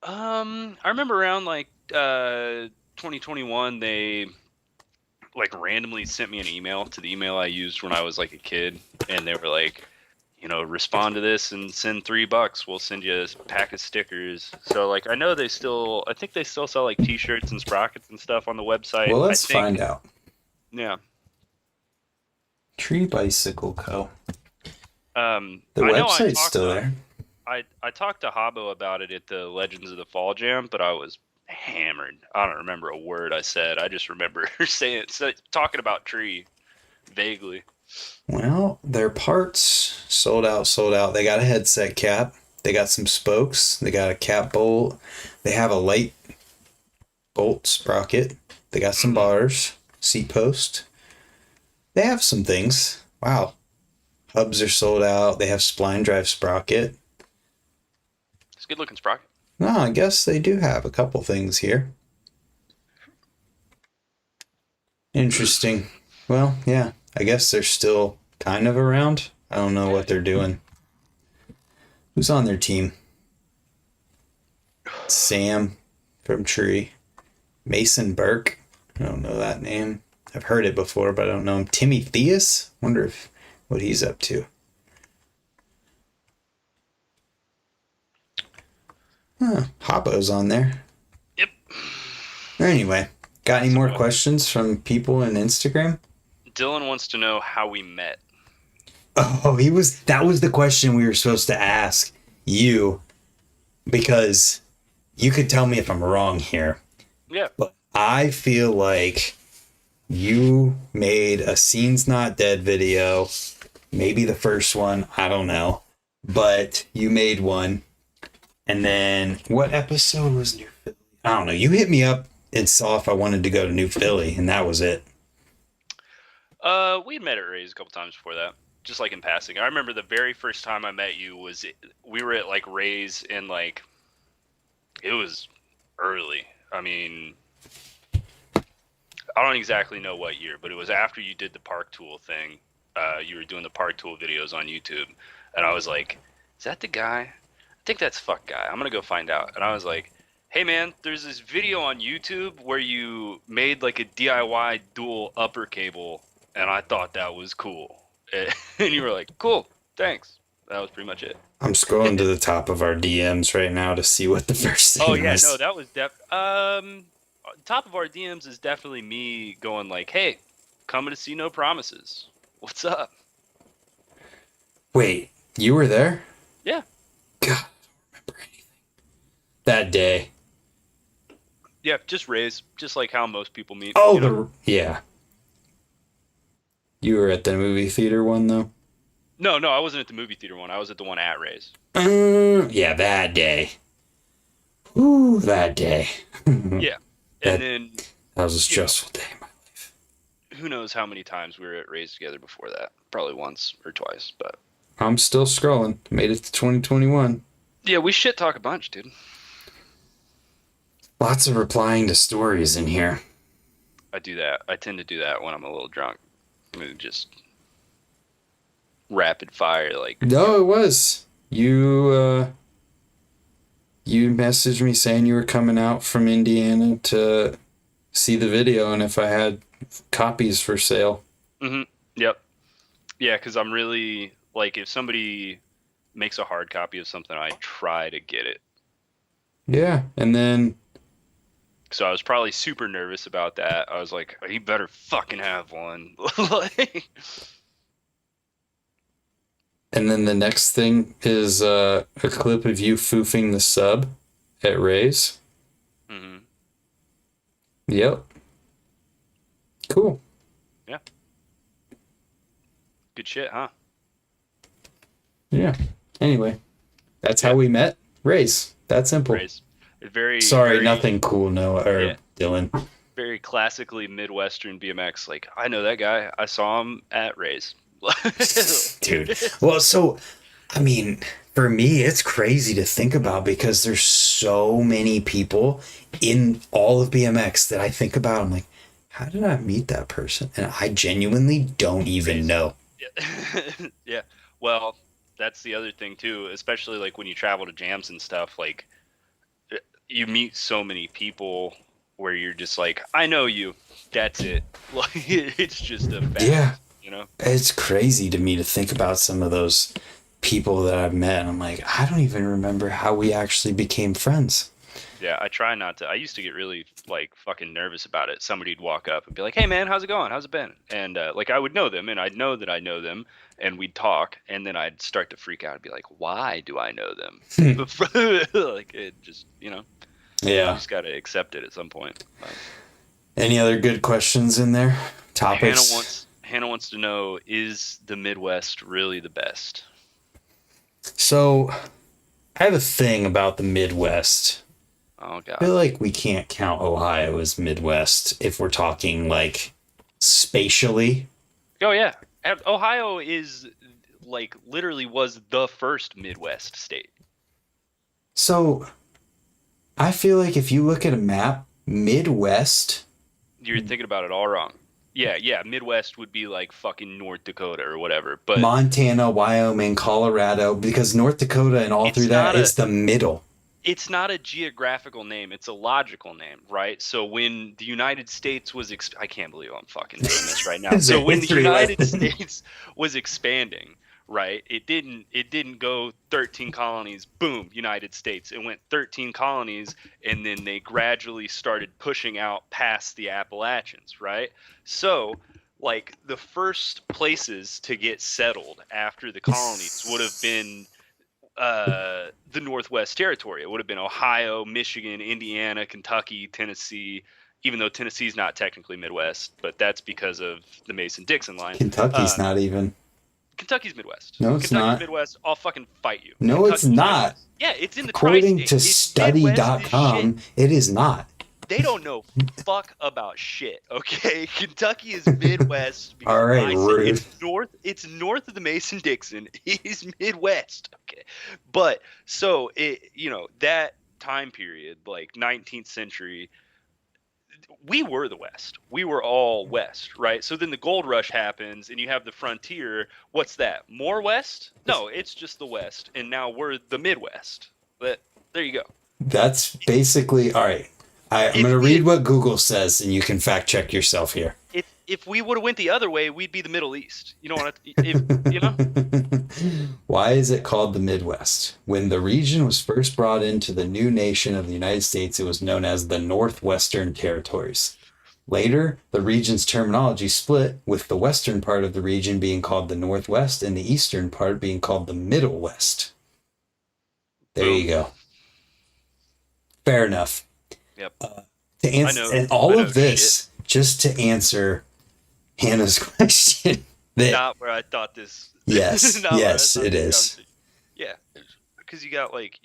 I remember around like 2021 they like randomly sent me an email to the email I used when I was like a kid, and they were like, respond to this and send $3. We'll send you a pack of stickers. So like I know I think they still sell like T-shirts and sprockets and stuff on the website. Well, I let's think, find out. yeah. Tree Bicycle Co. The I know website's still there. I talked to Habbo about it at the Legends of the Fall Jam, but I was hammered. I don't remember a word I said. I just remember talking about Tree vaguely. Well, their parts sold out, sold out. They got a headset cap. They got some spokes. They got a cap bolt. They have a light bolt sprocket. They got some bars, seat post. They have some things. Wow. Hubs are sold out. They have spline drive sprocket. It's a good looking sprocket. No, I guess they do have a couple things here. Interesting. Well, yeah. I guess they're still kind of around. I don't know what they're doing. Who's on their team? Sam from Tree. Mason Burke. I don't know that name. I've heard it before, but I don't know him. Timmy Theus? Wonder if what he's up to. Huh, Hoppo's on there. Yep. Anyway, got any more So, questions from people in Instagram? Dylan wants to know how we met. Oh, that was the question we were supposed to ask you, because you could tell me if I'm wrong here. Yeah. But I feel like you made a Scenes Not Dead video, maybe the first one, I don't know, but you made one. And then what episode was New Philly? I don't know. You hit me up and saw if I wanted to go to New Philly, and that was it. We had met at Ray's a couple times before that, just like in passing. I remember the very first time I met you we were at like Ray's, and like it was early. I mean, I don't exactly know what year, but it was after you did the Park Tool thing. You were doing the Park Tool videos on YouTube, and I was like, "Is that the guy? I think that's fuck guy. I'm gonna go find out." And I was like, "Hey man, there's this video on YouTube where you made like a DIY dual upper cable, and I thought that was cool." And you were like, "Cool, thanks." That was pretty much it. I'm scrolling to the top of our DMs right now to see what the first thing Oh yeah, no, was. that was top of our DMs is definitely me going like, "Hey, coming to see No Promises. What's up?" Wait, you were there? Yeah. God, I don't remember anything. That day. Yeah, just Rays, just like how most people meet. Oh, you know? yeah. You were at the movie theater one, though? No, I wasn't at the movie theater one. I was at the one at Rays. Yeah, that day. Ooh, that day. Yeah, and that, then that was a stressful day in my life. who knows how many times we were at Rays together before that? Probably once or twice, but I'm still scrolling. Made it to 2021. Yeah, we shit talk a bunch, dude. Lots of replying to stories in here. I do that. I tend to do that when I'm a little drunk. I mean, just rapid fire, like. No, it was. You messaged me saying you were coming out from Indiana to see the video and if I had copies for sale. Mm-hmm. Yep. Yeah, because I'm really like, if somebody makes a hard copy of something, I try to get it. Yeah, and then So I was probably super nervous about that. I was like, "You better fucking have one." Like, the next thing is a clip of you foofing the sub at Ray's. mhm. Yep. Cool. Yeah. Good shit, huh? Yeah. Anyway, that's how we met. Ray's. That simple. Raise. Very, Sorry, very, nothing cool, Noah or yeah, Dylan. very classically Midwestern BMX. Like, I know that guy. I saw him at Ray's. Dude. Well, so I mean, for me, it's crazy to think about because there's so many people in all of BMX that I think about. I'm like, how did I meet that person? And I genuinely don't even know. Yeah. Yeah. Well, that's the other thing too, especially like when you travel to jams and stuff, like you meet so many people where you're just like, I know you. That's it. Like it's just a fact, Yeah. you know? It's crazy to me to think about some of those people that I've met. I'm like, I don't even remember how we actually became friends. Yeah, I try not to. I used to get really like fucking nervous about it. Somebody'd walk up and be like, "Hey man, how's it going? How's it been?" And like I would know them, and I'd know that I know them, and we'd talk, and then I'd start to freak out and be like, "Why do I know them?" Like it just, you Yeah. just got to accept it at some point. Any other good questions in there? Hannah Topics? wants to know, is the Midwest really the best? So, I have a thing about the Midwest. Oh I feel God. like we can't count Ohio as Midwest if we're talking like spatially. Oh yeah. Ohio is like literally was the first Midwest state. So I feel like if you look at a map, Midwest, You're thinking about it all wrong. Yeah, yeah. Midwest would be like fucking North Dakota or whatever, but Montana, Wyoming, Colorado, because North Dakota and all through it's that not a is the middle. it's not a geographical name. It's a logical name, right? So when the United States was I can't believe I'm fucking doing this right now. It's a So when the history United lesson. States was expanding, right? It didn't go 13 colonies, boom, United States. It went 13 colonies and then they gradually started pushing out past the Appalachians, right? So like the first places to get settled after the colonies would have been the Northwest Territory. It would have been Ohio, Michigan, Indiana, Kentucky, Tennessee. Even though Tennessee's not technically Midwest, but that's because of the Mason-Dixon line. Kentucky's not even. Kentucky's Midwest. No, it's Kentucky's not. Midwest. I'll fucking fight you. No, it's Kentucky's not. Midwest. Yeah, it's in the According tri-state. to It's Midwest as shit. study.com, it is not. They don't know fuck about shit. Okay, Kentucky is Midwest All because right, rude. it's north. It's north of the Mason-Dixon. It is Midwest. Okay, but so that time period, like 19th century, we were the West. We were all West, right? So then the gold rush happens, and you have the frontier. What's that? More West? No, it's just the West, and now we're the Midwest. But there you go. That's basically all right. I'm If going to we read what Google says, and you can fact check yourself here. if we would have went the other way, we'd be the Middle East. You know what? If you know, Why is it called the Midwest? When the region was first brought into the new nation of the United States, it was known as the Northwestern Territories. Later, the region's terminology split, with the western part of the region being called the Northwest and the eastern part being called the Middle West. There boom. you go. Fair enough. Yep. To answer, and all of this just to answer Hannah's question. Not where I thought this. Yes, not where I yes, thought it this is. Yeah, because you got like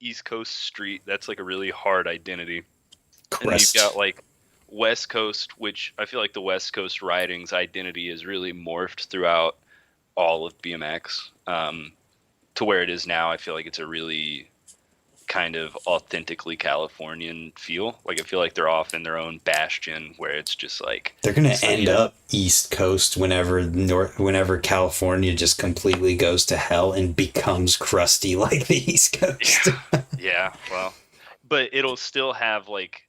East Coast Street. That's like a really hard identity. And then you've got like West Coast, which I feel like the West Coast riding's identity is really morphed throughout all of BMX. To where it is now, I feel like it's a really kind of authentically Californian feel. Like I feel like they're off in their own bastion where it's just like They're gonna so, end up East Coast whenever California just completely goes to hell and becomes crusty like the East Coast. yeah, well, but it'll still have like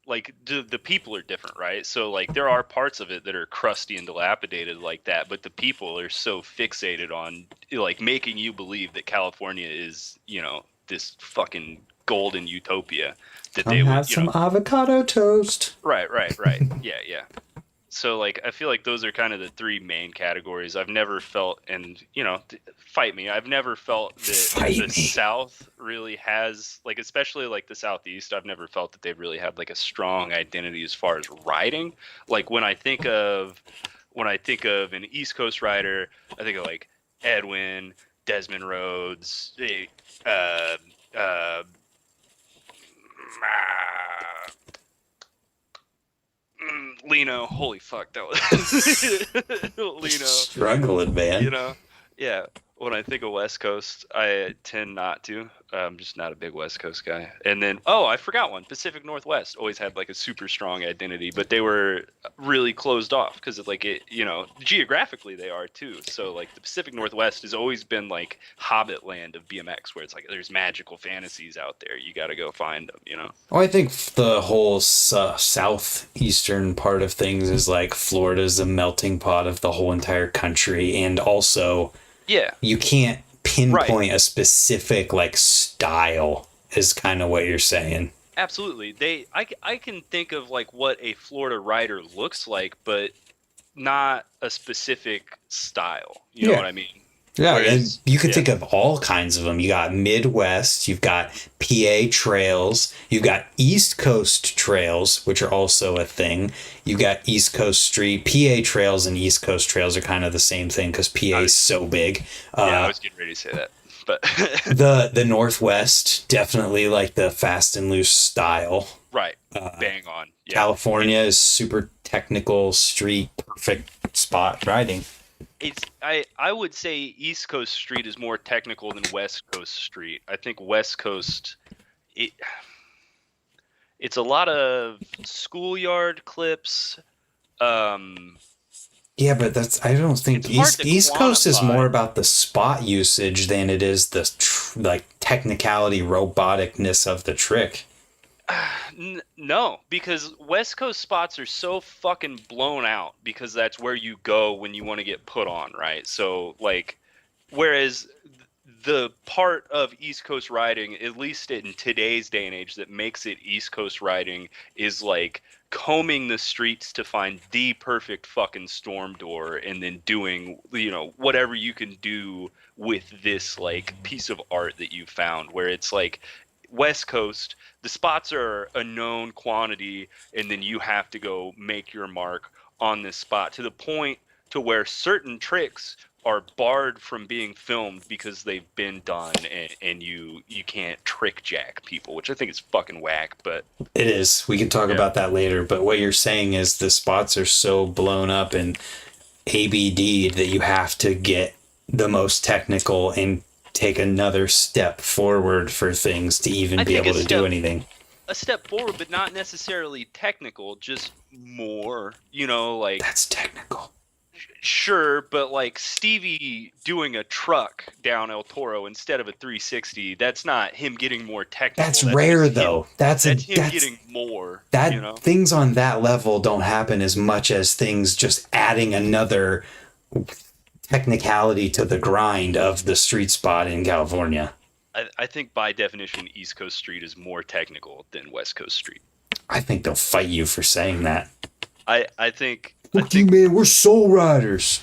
the people are different, right? So like there are parts of it that are crusty and dilapidated like that, but the people are so fixated on like making you believe that California is, this fucking golden utopia that Come they have would, some avocado toast. right. Yeah. So like I feel like those are kind of the three main categories. I've never felt, and fight me, I've never felt that the South really has, like, especially like the Southeast, I've never felt that they've really had like a strong identity as far as riding. Like when I think of an East Coast rider, I think of like Edwin, Desmond Rhodes, uh, uh, Lino, holy fuck, that was Lino. Struggling, man. Yeah. When I think of West Coast, I tend not to. I'm just not a big West Coast guy. And then, I forgot one. Pacific Northwest always had like a super strong identity, but they were really closed off because of like geographically they are too. So like the Pacific Northwest has always been like Hobbit land of BMX, where it's like there's magical fantasies out there. You got to go find them. Well, I think the whole southeastern part of things is like Florida's a melting pot of the whole entire country, and also you can't pinpoint a specific like style is kind of what you're saying. Absolutely. I can think of like what a Florida rider looks like, but not a specific style. You know what I mean? Yeah, and you could think of all kinds of them. You got Midwest, you've got PA trails, you've got East Coast trails, which are also a thing. You've got East Coast Street. PA trails and East Coast trails are kind of the same thing because PA is so big. I was getting ready to say that. But the Northwest, definitely like the fast and loose style. Right. Bang on. Yeah. California is super technical, street, perfect spot riding. I would say East Coast Street is more technical than West Coast Street. I think West Coast, it's a lot of schoolyard clips. Yeah, but I don't think East Coast is more about the spot usage than it is the like technicality, roboticness of the trick. No, because West Coast spots are so fucking blown out because that's where you go when you want to get put on, right? So like, whereas the part of East Coast riding, at least in today's day and age, that makes it East Coast riding is like combing the streets to find the perfect fucking storm door and then doing, whatever you can do with this like piece of art that you found, where it's like West Coast, the spots are a known quantity and then you have to go make your mark on this spot to the point to where certain tricks are barred from being filmed because they've been done and you can't trick jack people, which I think is fucking whack, but it is. We can talk about that later, but what you're saying is the spots are so blown up and ABD'd that you have to get the most technical and take another step forward for things to even be able to do anything. A step forward, but not necessarily technical, just more, like... That's technical. Sure, but like Stevie doing a truck down El Toro instead of a 360, that's not him getting more technical. That's rare, though. That's him getting more. Things on that level don't happen as much as things just adding another technicality to the grind of the street spot in California. I think by definition, East Coast Street is more technical than West Coast Street. I think they'll fight you for saying that. I think... Fuck you, man. We're soul riders.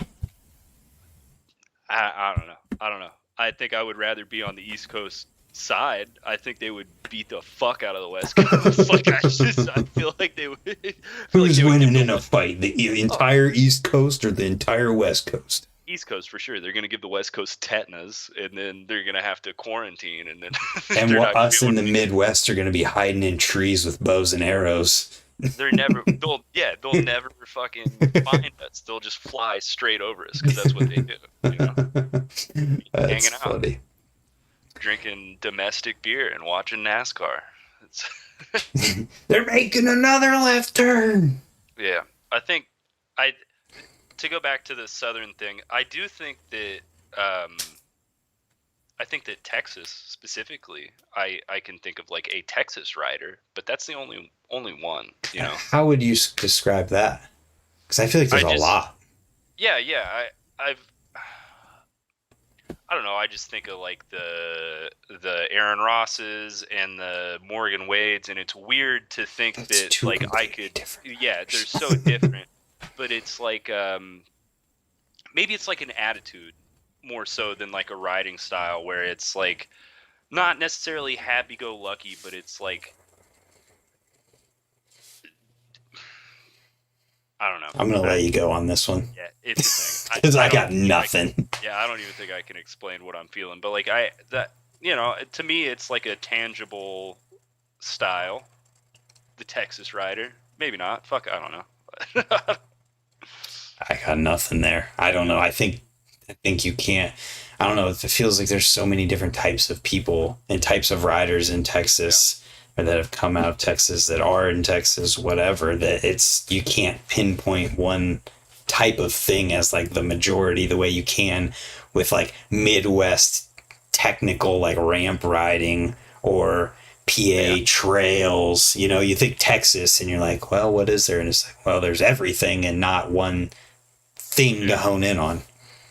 I don't know. I think I would rather be on the East Coast side. I think they would beat the fuck out of the West Coast. I feel like they would. Who's winning in a fight? The entire East Coast or the entire West Coast? East Coast for sure. They're going to give the West Coast tetanus, and then they're going to have to quarantine, and then and us in the Midwest are going to be hiding in trees with bows and arrows. they'll never fucking find us. They'll just fly straight over us because that's what they do. That's Hanging out, funny. drinking domestic beer and watching NASCAR. It's, They're making another left turn. yeah, I think I to go back to the southern thing. I do think that Texas specifically, I can think of like a Texas rider, but that's the only one. How would you describe that? Because I feel like there's a lot. Yeah. I don't know. I just think of like the Aaron Rosses and the Morgan Wades, and it's weird to think that like I could. Yeah, they're so different, but it's like maybe it's like an attitude more so than like a riding style where it's like not necessarily happy-go-lucky, but it's like I don't know. I'm gonna let you go on this one. Yeah, it's a thing. Because I got nothing. I don't even think I can explain what I'm feeling. But like to me, it's like a tangible style. The Texas rider, maybe not. Fuck, I don't know. I got nothing there. I don't know. I think you can't. I don't know. It feels like there's so many different types of people and types of riders in Texas. Yeah. Or that have come out of Texas, that are in Texas, whatever, that you can't pinpoint one type of thing as like the majority the way you can with like Midwest technical like ramp riding or PA trails. You think Texas and you're like, well, what is there? And it's like, well, there's everything and not one thing to hone in on.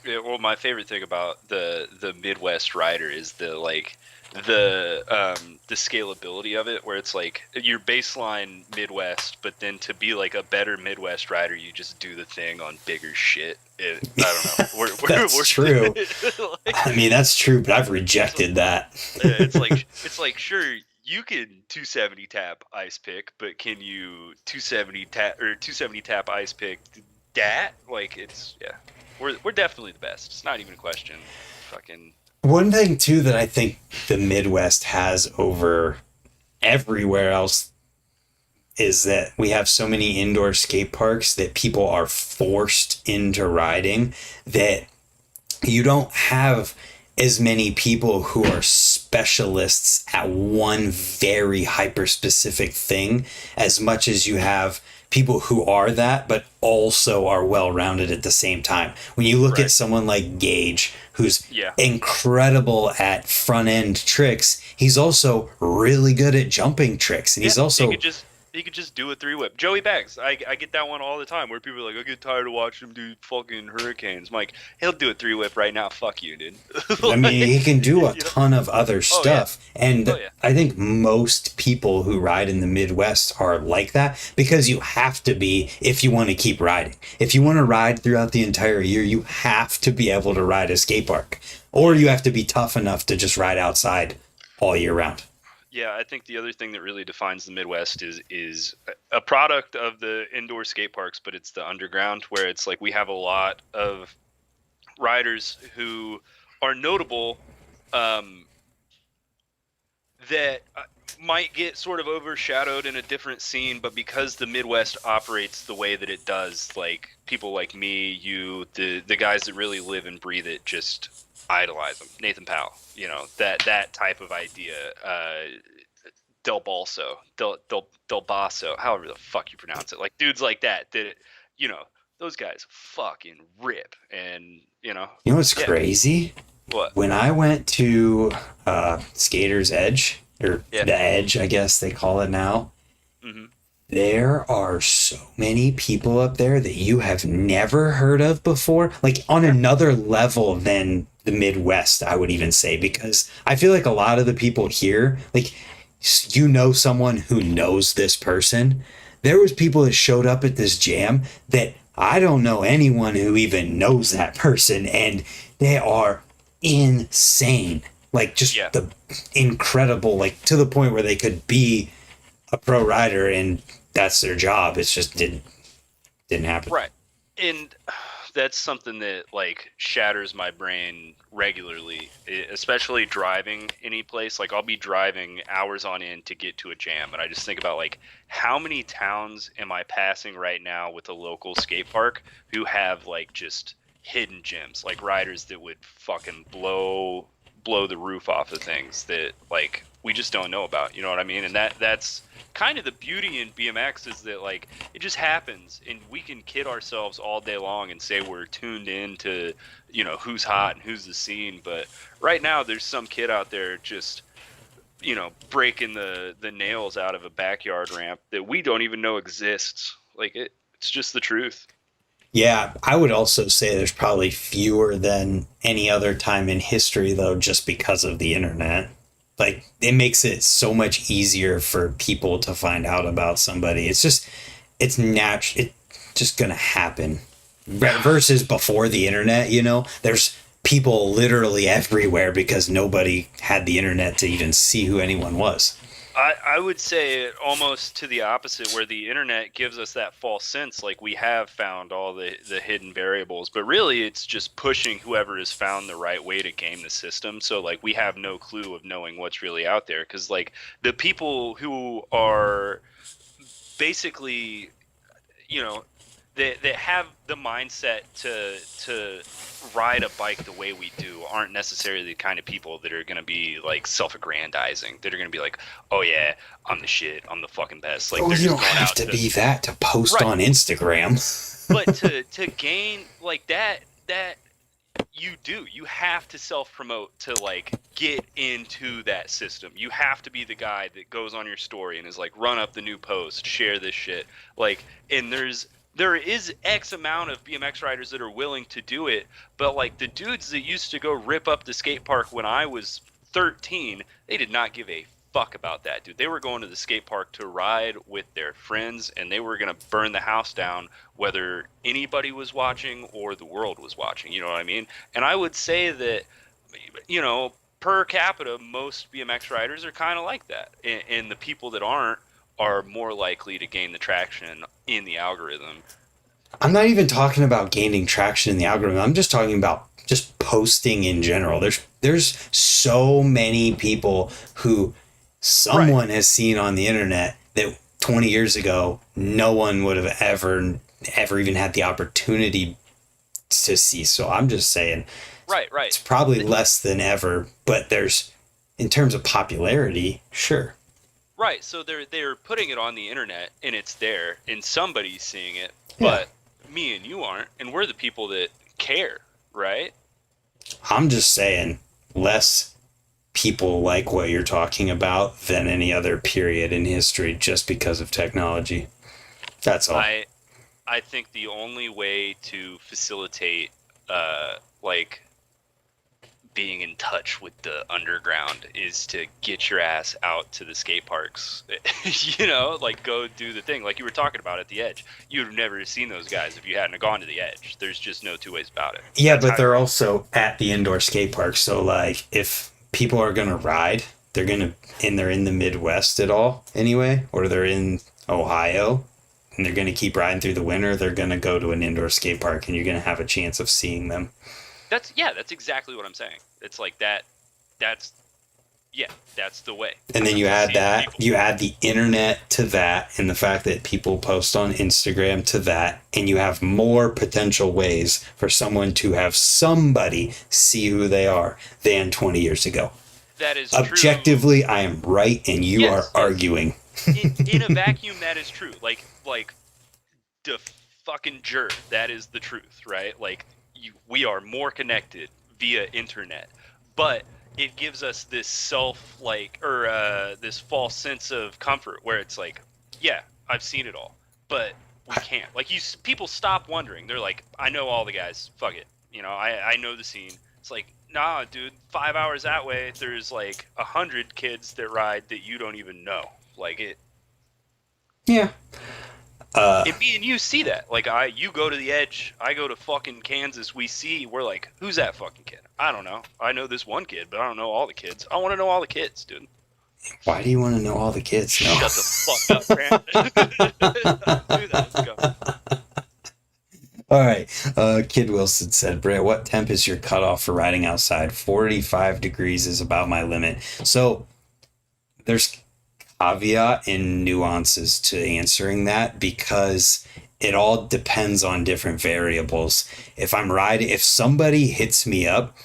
Yeah, well, my favorite thing about the Midwest rider is the scalability of it, where it's like your baseline Midwest, but then to be like a better Midwest rider, you just do the thing on bigger shit. I don't know. That's true. I mean, that's true, but I've rejected that. It's like sure, you can 270 tap ice pick, but can you 270 tap ice pick that? Like we're definitely the best. It's not even a question. Fucking. One thing, too, that I think the Midwest has over everywhere else is that we have so many indoor skate parks that people are forced into riding that you don't have as many people who are specialists at one very hyper-specific thing as much as you have people who are that, but also are well-rounded at the same time. When you look at someone like Gage, who's incredible at front-end tricks, he's also really good at jumping tricks. And he's also... He could just do a 3-whip. Joey Baggs, I get that one all the time where people are like, I get tired of watching him do fucking hurricanes. I'm like, he'll do a 3-whip right now. Fuck you, dude. I mean, he can do a ton of other stuff. And I think most people who ride in the Midwest are like that because you have to be if you want to keep riding. If you want to ride throughout the entire year, you have to be able to ride a skate park. Or you have to be tough enough to just ride outside all year round. Yeah, I think the other thing that really defines the Midwest is a product of the indoor skate parks, but it's the underground, where it's like we have a lot of riders who are notable that might get sort of overshadowed in a different scene, but because the Midwest operates the way that it does, like people like me, you, the guys that really live and breathe it, just idolize them. Nathan Powell, that type of idea. Del Basso, however the fuck you pronounce it. Like dudes like that, those guys fucking rip. And you know what's crazy? What? When I went to Skater's Edge, or the Edge, I guess they call it now. Mm-hmm. There are so many people up there that you have never heard of before, like on another level than the Midwest, I would even say, because I feel like a lot of the people here, like, someone who knows this person. There was people that showed up at this jam that I don't know anyone who even knows that person, and they are insane. Like, just the incredible, like, to the point where they could be a pro rider and that's their job. It's just didn't happen. Right. And that's something that like shatters my brain regularly, especially driving any place. Like I'll be driving hours on end to get to a jam, and I just think about like how many towns am I passing right now with a local skate park who have like just hidden gems, like riders that would fucking blow the roof off of things that like we just don't know about. You know what I mean? And that's kind of the beauty in BMX is that like it just happens, and we can kid ourselves all day long and say we're tuned in to, you know, who's hot and who's the scene. But right now there's some kid out there just, you know, breaking the nails out of a backyard ramp that we don't even know exists. Like it's just the truth. Yeah, I would also say there's probably fewer than any other time in history, though, just because of the internet. Like, it makes it so much easier for people to find out about somebody. It's natural. It's just going to happen. Versus before the internet, you know, there's people literally everywhere because nobody had the internet to even see who anyone was. I would say it almost to the opposite, where the internet gives us that false sense like we have found all the hidden variables, but really it's just pushing whoever has found the right way to game the system. So like we have no clue of knowing what's really out there, because like the people who are basically, you know, that have the mindset to ride a bike the way we do aren't necessarily the kind of people that are going to be like self-aggrandizing, that are going to be like, oh yeah, I'm the shit, I'm the fucking best. Like, Oh, they're you just don't going have out to be that to post on Instagram. but to gain like that you have to self-promote to like get into that system. You have to be the guy that goes on your story and is like, run up the new post, share this shit. Like, and there is X amount of BMX riders that are willing to do it, but like the dudes that used to go rip up the skate park when I was 13, they did not give a fuck about that, dude. They were going to the skate park to ride with their friends, and they were going to burn the house down whether anybody was watching or the world was watching. You know what I mean? And I would say that, you know, per capita, most BMX riders are kind of like that. And the people that aren't are more likely to gain the traction in the algorithm. I'm not even talking about gaining traction in the algorithm. I'm just talking about just posting in general. There's so many people who someone has seen on the internet that 20 years ago no one would have ever even had the opportunity to see. So I'm just saying, right, it's probably less than ever, but there's, in terms of popularity, sure. Right, so they're putting it on the internet and it's there and somebody's seeing it, but me and you aren't, and we're the people that care, right? I'm just saying less people like what you're talking about than any other period in history just because of technology. That's all. I think the only way to facilitate like being in touch with the underground is to get your ass out to the skate parks. You know, like go do the thing like you were talking about at the Edge. You'd have never seen those guys if you hadn't gone to the Edge. There's just no two ways about it. Yeah, but they're also at the indoor skate park. So like if people are going to ride, they're in the Midwest at all anyway, or they're in Ohio and they're going to keep riding through the winter, they're going to go to an indoor skate park and you're going to have a chance of seeing them. That's exactly what I'm saying. It's like that's the way. And then you add the internet to that, and the fact that people post on Instagram to that, and you have more potential ways for someone to have somebody see who they are than 20 years ago. That is objectively true. I am right, and you are arguing. In a vacuum, that is true. Like the fucking jerk. That is the truth, right? Like we are more connected via internet, but it gives us this this false sense of comfort where it's like, yeah, I've seen it all, but we can't. Like people stop wondering. They're like, I know all the guys. Fuck it. You know, I know the scene. It's like, nah, dude, 5 hours that way, there's like 100 kids that ride that you don't even know. Like it. Yeah. And me and you see that. Like you go to the Edge, I go to fucking Kansas. We're like, who's that fucking kid? I don't know. I know this one kid, but I don't know all the kids. I want to know all the kids, dude. Why do you want to know all the kids? No. Shut the fuck up, Grant. Do that. Let's go. All right. Kid Wilson said, Brett, what temp is your cutoff for riding outside? 45 degrees is about my limit. So there's caveat and nuances to answering that because it all depends on different variables. If somebody hits me up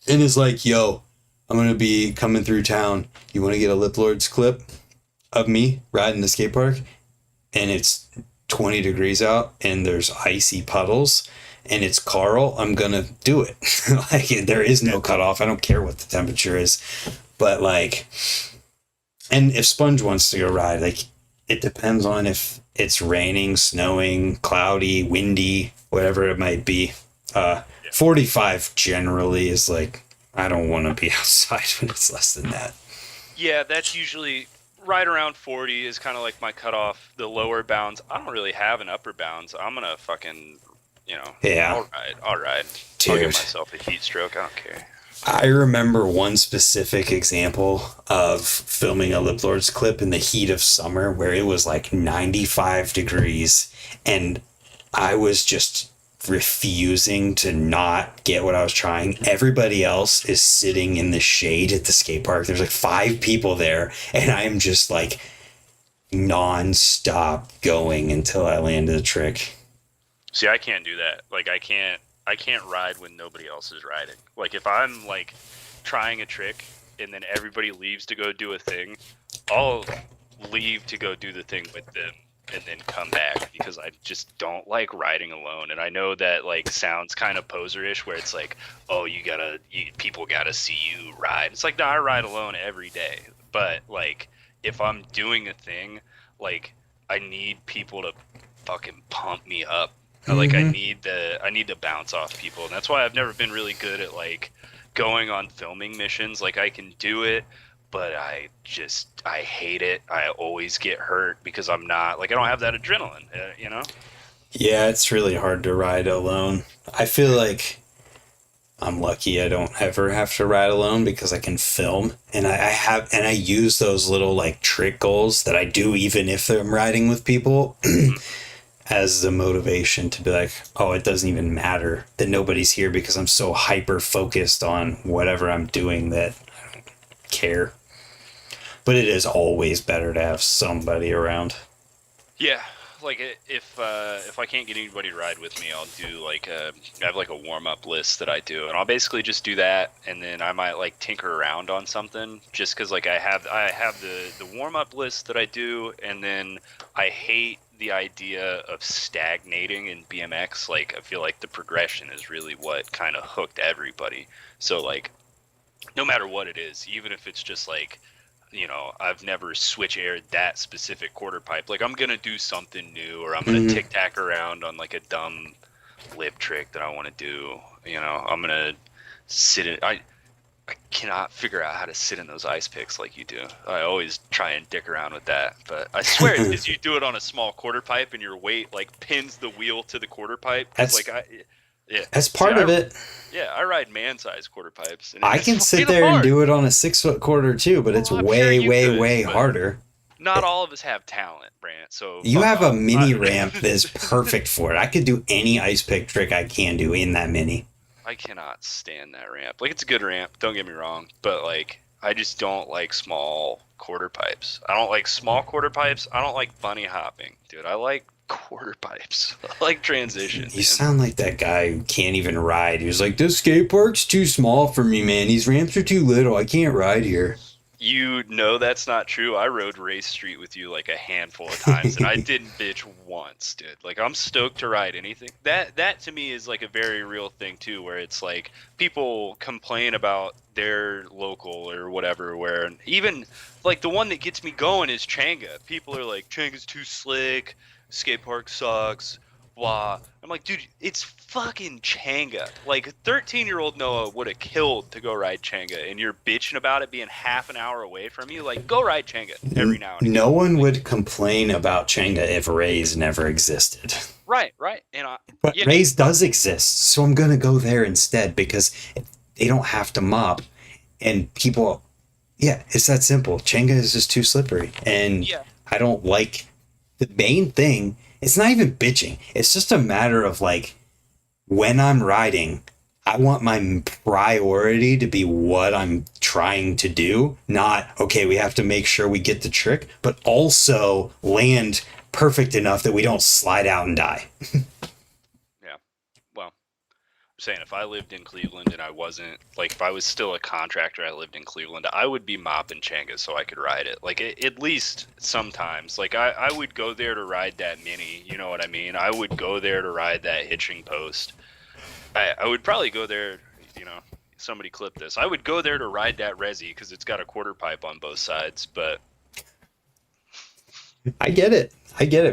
and is like, yo, I'm going to be coming through town. You want to get a Lip Lords clip of me riding the skate park? And it's 20 degrees out and there's icy puddles and it's Carl, I'm going to do it. Like, there is no cutoff. I don't care what the temperature is. But like, and if Sponge wants to go ride, like, it depends on if it's raining, snowing, cloudy, windy, whatever it might be. 45 generally is like, I don't want to be outside when it's less than that. Yeah, that's usually right around 40 is kind of like my cutoff. The lower bounds, I don't really have an upper bounds. I'm going to fucking, Yeah. I'll ride. Dude. I'll give myself a heat stroke. I don't care. I remember one specific example of filming a Lip Lords clip in the heat of summer where it was like 95 degrees and I was just refusing to not get what I was trying. Everybody else is sitting in the shade at the skate park. There's like 5 people there and I'm just like non-stop going until I landed a trick. See, I can't do that. Like, I can't ride when nobody else is riding. Like, if I'm like trying a trick and then everybody leaves to go do a thing, I'll leave to go do the thing with them and then come back because I just don't like riding alone. And I know that like sounds kind of poserish where it's like, oh, people gotta see you ride. It's like, no, I ride alone every day. But like, if I'm doing a thing, like, I need people to fucking pump me up. Like, I need to bounce off people, and that's why I've never been really good at like going on filming missions. Like, I can do it, but I hate it. I always get hurt because I don't have that adrenaline, Yeah, it's really hard to ride alone. I feel like I'm lucky I don't ever have to ride alone because I can film and I use those little like trick goals that I do even if I'm riding with people as the motivation to be like, oh, it doesn't even matter that nobody's here because I'm so hyper focused on whatever I'm doing that I don't care. But it is always better to have somebody around. Yeah, like if I can't get anybody to ride with me, I'll do I have like a warm up list that I do, and I'll basically just do that, and then I might like tinker around on something just because like I have the warm up list that I do, and then I hate the idea of stagnating in BMX. Like, I feel like the progression is really what kind of hooked everybody. So like, no matter what it is, even if it's just like, I've never switch aired that specific quarter pipe. Like, I'm going to do something new, or I'm going to tic-tac around on like a dumb lip trick that I want to do. I'm going to sit in, I cannot figure out how to sit in those ice picks like you do. I always try and dick around with that, but I swear it's because you do it on a small quarter pipe and your weight like pins the wheel to the quarter pipe. That's part of it. Yeah, I ride man-sized quarter pipes. And I can sit there and do it on a 6-foot quarter too, but it's way harder. Not all of us have talent, Brant. So you have a mini ramp that's perfect for it. I could do any ice pick trick I can do in that mini. I cannot stand that ramp. Like, it's a good ramp, don't get me wrong, but like, I just don't like small quarter pipes. I don't like small quarter pipes. I don't like bunny hopping, dude. I like quarter pipes. I like transition. You sound like that guy who can't even ride. He was like, this skate park's too small for me, man. These ramps are too little. I can't ride here. You know that's not true. I rode Race Street with you like a handful of times, and I didn't bitch once, dude. Like, I'm stoked to ride anything. That to me is like a very real thing too, where it's like people complain about their local or whatever, where even like the one that gets me going is Changa. People are like, Changa's too slick, skate park sucks, blah. I'm like, dude, it's fucking Changa. Like, 13-year-old Noah would have killed to go ride Changa, and you're bitching about it being half an hour away from you. Like, go ride Changa every now and again. No one would complain about Changa if Ray's never existed. Right. But Ray's does exist, so I'm going to go there instead because they don't have to mop, and people, it's that simple. Changa is just too slippery, and I don't like the main thing. It's not even bitching. It's just a matter of like, when I'm riding, I want my priority to be what I'm trying to do, not, okay, we have to make sure we get the trick, but also land perfect enough that we don't slide out and die. Yeah. Well, I'm saying if I lived in Cleveland and I wasn't, like, if I was still a contractor, I lived in Cleveland, I would be mopping Changa so I could ride it. Like, at least sometimes. Like, I would go there to ride that mini, you know what I mean? I would go there to ride that hitching post. I would probably go there, you know, somebody clip this. I would go there to ride that Resi because it's got a quarter pipe on both sides, but... I get it,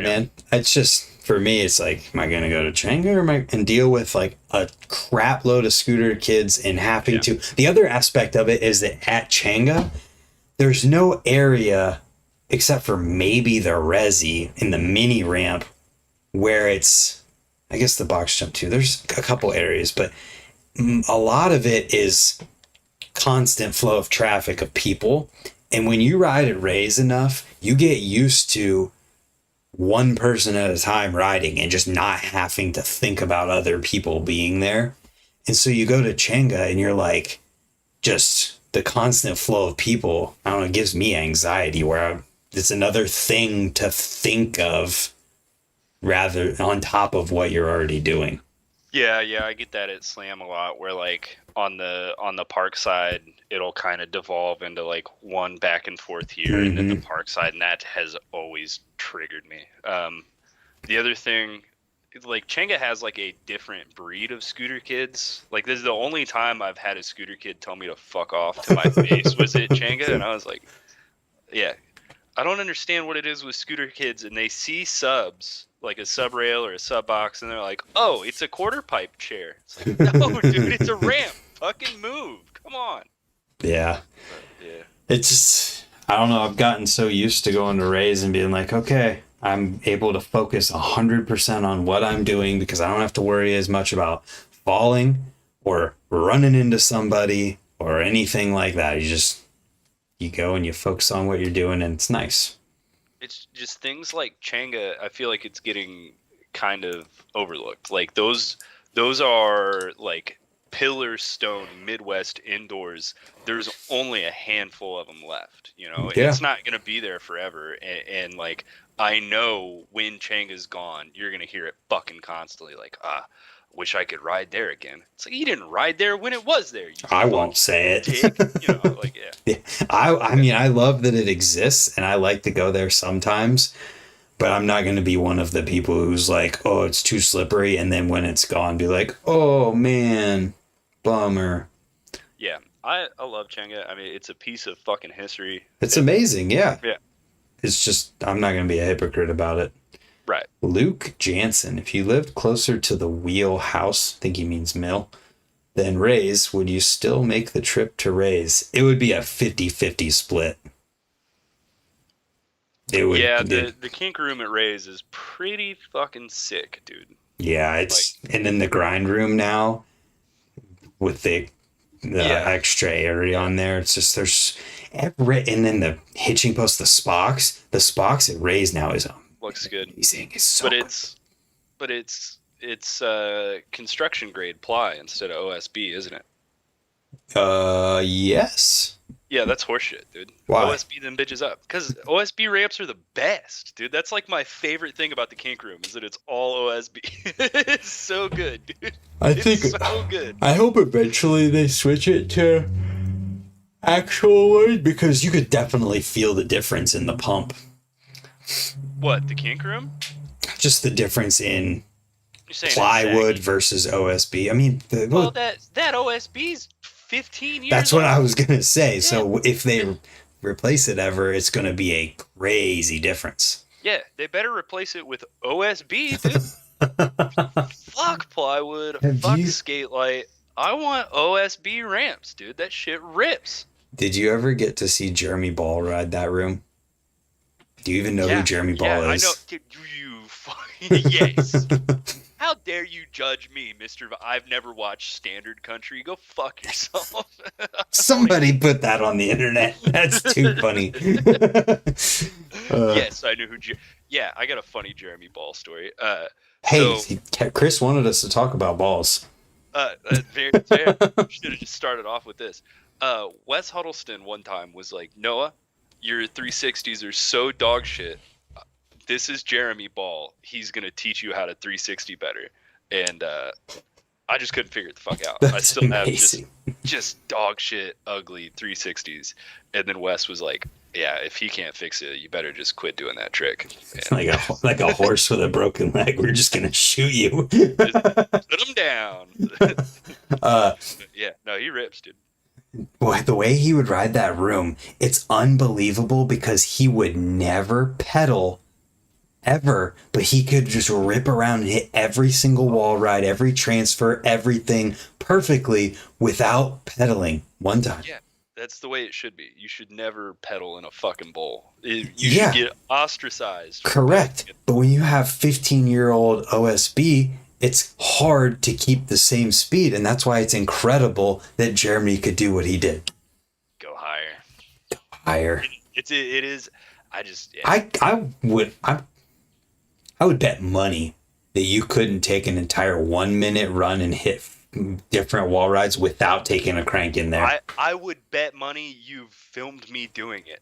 man. It's just, for me, it's like, am I going to go to Changa or and deal with like a crap load of scooter kids and having to... The other aspect of it is that at Changa, there's no area except for maybe the Resi in the mini ramp where it's, I guess the box jump too. There's a couple areas, but a lot of it is constant flow of traffic of people. And when you ride at Rays enough, you get used to one person at a time riding and just not having to think about other people being there. And so you go to Changa and you're like, just the constant flow of people, I don't know, it gives me anxiety where it's another thing to think of rather on top of what you're already doing. Yeah, I get that at Slam a lot where like on the park side it'll kind of devolve into like one back and forth here and then the park side, and that has always triggered me. The other thing, like Changa has like a different breed of scooter kids. Like this is the only time I've had a scooter kid tell me to fuck off to my face was at Changa, and I was like, yeah, I don't understand what it is with scooter kids, and they see subs, like a sub rail or a sub box, and they're like, oh, it's a quarter pipe chair. It's like, no, dude, it's a ramp. Fucking move. Come on. Yeah. But, yeah. It's just, I don't know. I've gotten so used to going to Rays and being like, okay, I'm able to focus 100% on what I'm doing because I don't have to worry as much about falling or running into somebody or anything like that. You go and you focus on what you're doing, and it's nice. It's just things like Changa, I feel like it's getting kind of overlooked. Like those are like pillar stone Midwest indoors. There's only a handful of them left, you know. Yeah. It's not going to be there forever. And like, I know when Changa's gone, you're going to hear it fucking constantly like, wish I could ride there again. It's like, you didn't ride there when it was there. I won't say it. Dick. You know, like, yeah. I mean, I love that it exists, and I like to go there sometimes, but I'm not going to be one of the people who's like, oh, it's too slippery, and then when it's gone, be like, oh, man, bummer. Yeah, I love Changa. I mean, it's a piece of fucking history. It's amazing, yeah. Yeah. It's just, I'm not going to be a hypocrite about it. Right. Luke Jansen, if you lived closer to the wheelhouse, I think he means mill, than Rays, would you still make the trip to Rays? It would be a 50-50 split. It would. Yeah, the kink room at Rays is pretty fucking sick, dude. Yeah, it's like, and then the grind room now with the extra area on there. It's just and then the hitching post, the Spox at Rays now is looks good. Amazing. It's so but it's construction grade ply instead of OSB, isn't it? Yes. Yeah, that's horseshit, dude. Why? OSB them bitches up. Because OSB ramps are the best, dude. That's like my favorite thing about the kink room is that it's all OSB. It's so good, dude. It's so good. I hope eventually they switch it to actual wood because you could definitely feel the difference in the pump. What, the kink room? Just the difference in plywood versus OSB. I mean, that OSB's 15 years That's what old. I was going to say. Yeah. So if they replace it ever, it's going to be a crazy difference. Yeah, they better replace it with OSB, dude. Fuck plywood, fuck skate light. I want OSB ramps, dude. That shit rips. Did you ever get to see Jeremy Ball ride that room? Do you even know who Jeremy Ball is? I know. Dude, you fucking yes. How dare you judge me, Mr. I've never watched Standard Country. Go fuck yourself. Somebody put that on the internet. That's too funny. Yes, I knew who. Yeah, I got a funny Jeremy Ball story. Hey, So, Chris wanted us to talk about balls. very fair. Should have just started off with this. Wes Huddleston one time was like, Noah, your 360s are so dog shit. This is Jeremy Ball. He's gonna teach you how to 360 better. And I just couldn't figure it the fuck out. I That's still have amazing. just dog shit ugly 360s. And then Wes was like, yeah, if he can't fix it, you better just quit doing that trick. It's And like a horse with a broken leg. We're just gonna shoot you. just put him down. uh, Yeah, no, he rips, dude. Boy, the way he would ride that room, it's unbelievable because he would never pedal ever, but he could just rip around and hit every single wall ride, every transfer, everything perfectly without pedaling one time. Yeah, that's the way it should be. You should never pedal in a fucking bowl. You should Yeah, get ostracized for correct. pedaling. But when you have 15-year-old OSB, it's hard to keep the same speed. And that's why it's incredible that Jeremy could do what he did. Go higher. Higher. It is. I just yeah. I would bet money that you couldn't take an entire 1 minute run and hit different wall rides without taking a crank in there. I would bet money you've filmed me doing it.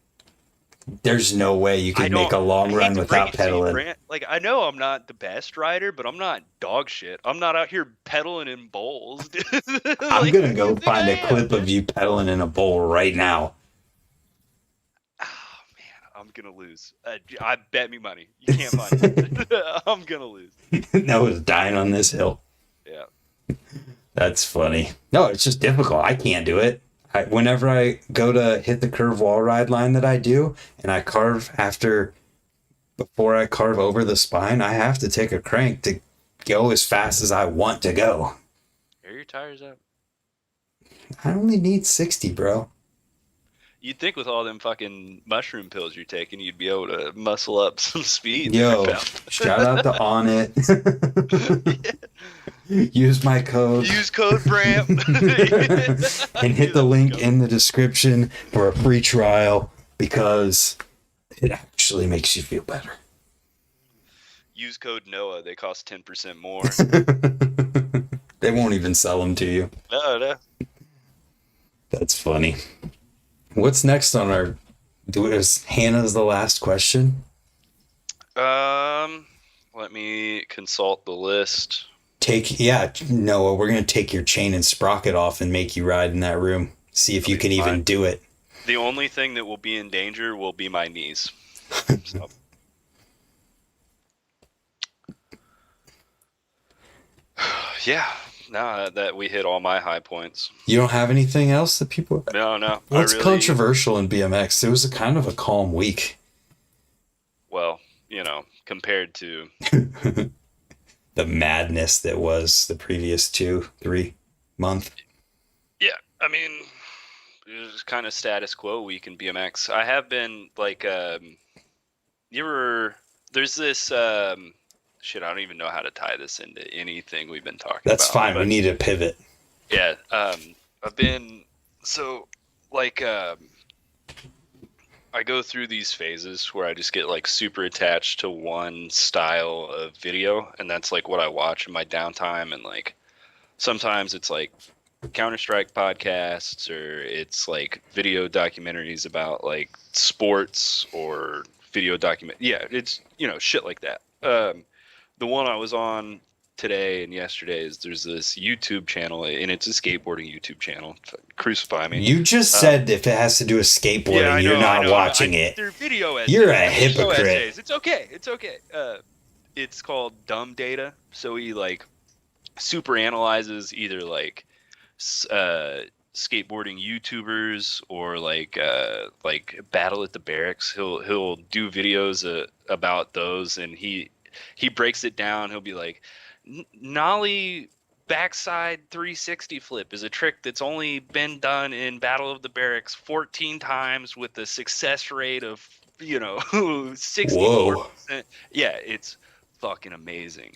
There's no way you could make a long I hate run to without break it to you, pedaling. Grant. Like I know I'm not the best rider, but I'm not dog shit. I'm not out here pedaling in bowls. Dude. I'm Like, gonna who do go you think find I a am, clip dude? of you pedaling in a bowl right now. Oh man, I'm gonna lose. I bet me money. You can't find it. I'm gonna lose. Noah's dying on this hill. Yeah. That's funny. No, it's just difficult. I can't do it. Whenever I go to hit the curve wall ride line that I do, and I carve before I carve over the spine, I have to take a crank to go as fast as I want to go. Air your tires up. I only need 60, bro. You'd think with all them fucking mushroom pills you're taking, you'd be able to muscle up some speed. Yo, There, pal. shout out to On It. Use my code Use code BRAMP. and hit the link in the description for a free trial because it actually makes you feel better. Use code NOAH. They cost 10% more. They won't even sell them to you. No. That's funny. What's next on our... Is Hannah's the last question? Let me consult the list. Noah, we're going to take your chain and sprocket off and make you ride in that room. See if you can even do it. The only thing that will be in danger will be my knees. So. Yeah, now that we hit all my high points. You don't have anything else that people... No. What's controversial in BMX? It was a kind of a calm week. Well, compared to... the madness that was the previous 2-3 month. Yeah, I mean, it was kind of status quo week in BMX. I have been like, there's this, shit, I don't even know how to tie this into anything we've been talking about. That's fine. We need to pivot. Yeah. I've been, so like, I go through these phases where I just get like super attached to one style of video, and that's like what I watch in my downtime. And like sometimes it's like Counter-Strike podcasts, or it's like video documentaries about like sports, or it's shit like that. The one I was on today and yesterday is there's this YouTube channel, and it's a skateboarding YouTube channel. Crucify me. You just said if it has to do with skateboarding, you're not watching it. They're video essays. You're a hypocrite. It's okay. It's called Dumb Data. So he like super analyzes either like skateboarding YouTubers or like Battle at the Barracks. He'll do videos about those, and he breaks it down. He'll be like, nollie backside 360 flip is a trick that's only been done in Battle of the Barracks 14 times with a success rate of 64%. Yeah, it's fucking amazing.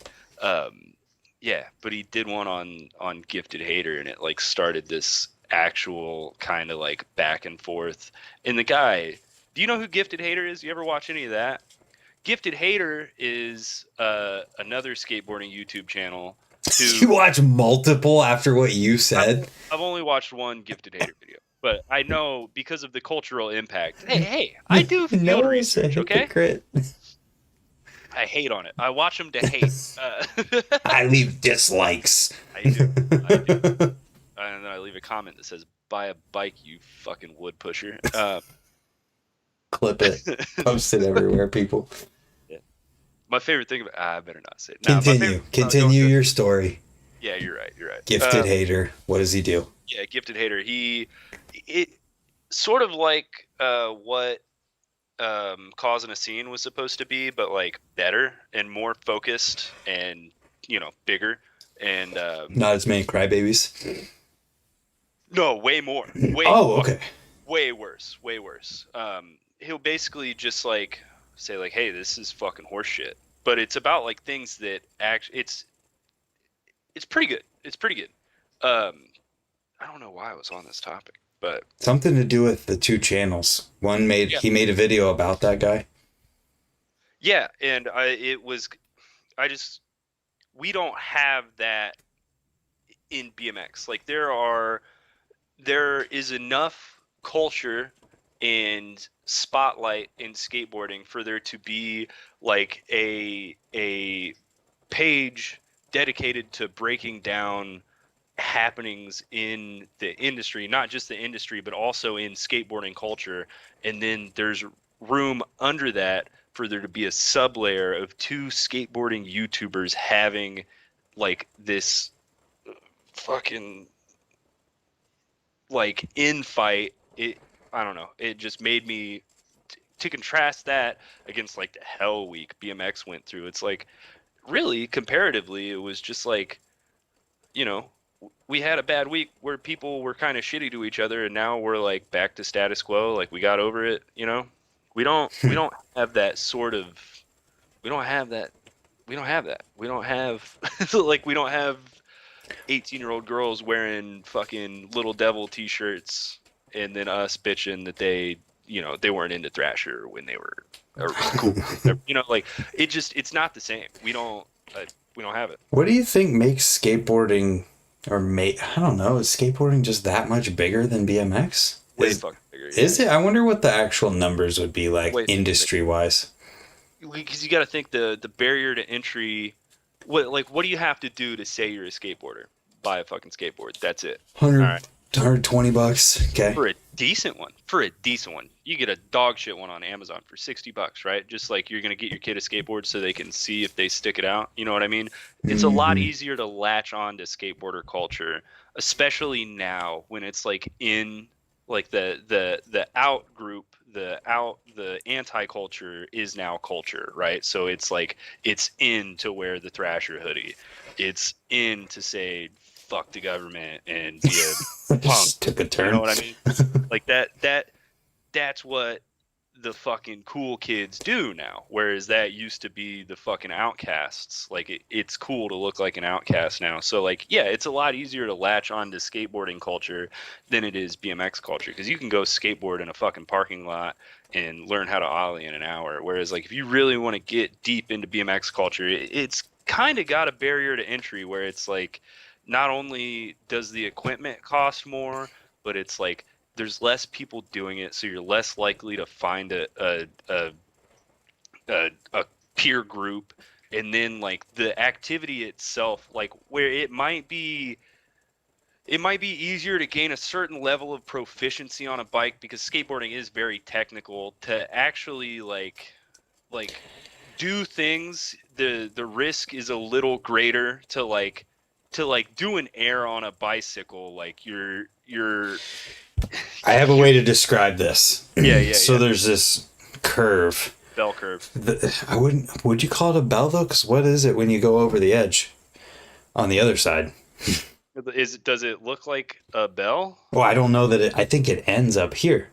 Yeah, but he did one on Gifted Hater, and it like started this actual kind of like back and forth. And the guy, do you know who Gifted Hater is? You ever watch any of that? Gifted Hater is another skateboarding YouTube channel. You watch multiple after what you said? I've only watched one Gifted Hater video, but I know because of the cultural impact. Hey, I do field Noah's research, a okay? hypocrite. I hate on it. I watch them to hate. I leave dislikes. I do. And then I leave a comment that says, "Buy a bike, you fucking wood pusher." Clip it. Post it everywhere, people. Yeah. My favorite thing about I better not say it. Continue your story. Yeah, you're right. Gifted Hater. What does he do? Yeah, Gifted Hater. It sort of like what Causing a Scene was supposed to be, but like better and more focused and bigger and not as many crybabies. No, way more. Okay. Way worse. He'll basically just like say like, "Hey, this is fucking horseshit," but it's about like things that it's pretty good. It's pretty good. I don't know why I was on this topic, but something to do with the two channels. He made a video about that guy. Yeah, and we don't have that in BMX. Like there is enough culture and spotlight in skateboarding for there to be like a page dedicated to breaking down happenings in the industry, not just the industry, but also in skateboarding culture. And then there's room under that for there to be a sub layer of two skateboarding YouTubers having like this fucking like infight. I don't know. It just made me to contrast that against like the hell week BMX went through. It's like really comparatively, it was just like, we had a bad week where people were kind of shitty to each other, and now we're like back to status quo. Like we got over it. We don't have that sort of. We don't have that. We don't have like we don't have 18-year-old girls wearing fucking Little Devil t-shirts and then us bitching that they weren't into Thrasher when they were cool. Like it's not the same. We don't have it. What do you think makes skateboarding I don't know, is skateboarding just that much bigger than BMX? Way fucking bigger. Is it? I wonder what the actual numbers would be like industry wise. Because you got to think the barrier to entry. What do you have to do to say you're a skateboarder? Buy a fucking skateboard. That's it. $120. Okay. For a decent one. You get a dog shit one on Amazon for $60, right? Just like you're going to get your kid a skateboard so they can see if they stick it out. You know what I mean? It's a lot easier to latch on to skateboarder culture, especially now when it's like in like the out group, the anti-culture is now culture, right? So it's like it's in to wear the Thrasher hoodie. It's in to say fuck the government and be a punk. Took a turn. You know what I mean? Like that's what the fucking cool kids do now, whereas that used to be the fucking outcasts. Like it's cool to look like an outcast now. So like, yeah, it's a lot easier to latch on to skateboarding culture than it is BMX culture, because you can go skateboard in a fucking parking lot and learn how to ollie in an hour. Whereas like if you really want to get deep into BMX culture, it's kind of got a barrier to entry where it's like not only does the equipment cost more, but it's like there's less people doing it, so you're less likely to find a peer group. And then like the activity itself, like where it might be easier to gain a certain level of proficiency on a bike, because skateboarding is very technical, to actually like do things, the risk is a little greater to do an air on a bicycle. Like you're I have a way to describe this. Yeah. So there's this curve. Bell curve. Would you call it a bell though? Because what is it when you go over the edge on the other side? Does it look like a bell? Well, I don't know that I think it ends up here.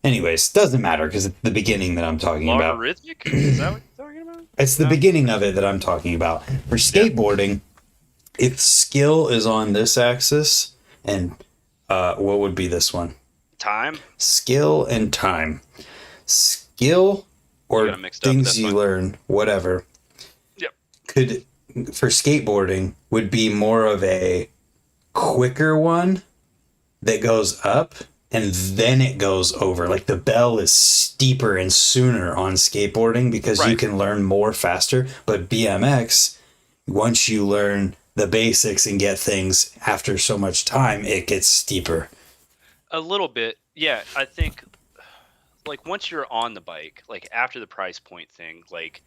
Anyways, doesn't matter because it's the beginning that I'm talking about. Logarithmic? Is that what you're talking about? It's the beginning of it that I'm talking about. For skateboarding, if skill is on this axis, and what would be this one? Time? Skill and time. Skill You or got 'em mixed up. things That's you fine. learn, whatever, Yep. could for skateboarding would be more of a quicker one that goes up and then it goes over. Like the bell is steeper and sooner on skateboarding because you Right. can learn more faster. But BMX, once you learn the basics and get things after so much time, it gets steeper. A little bit. Yeah, I think like once you're on the bike, like after the price point thing, like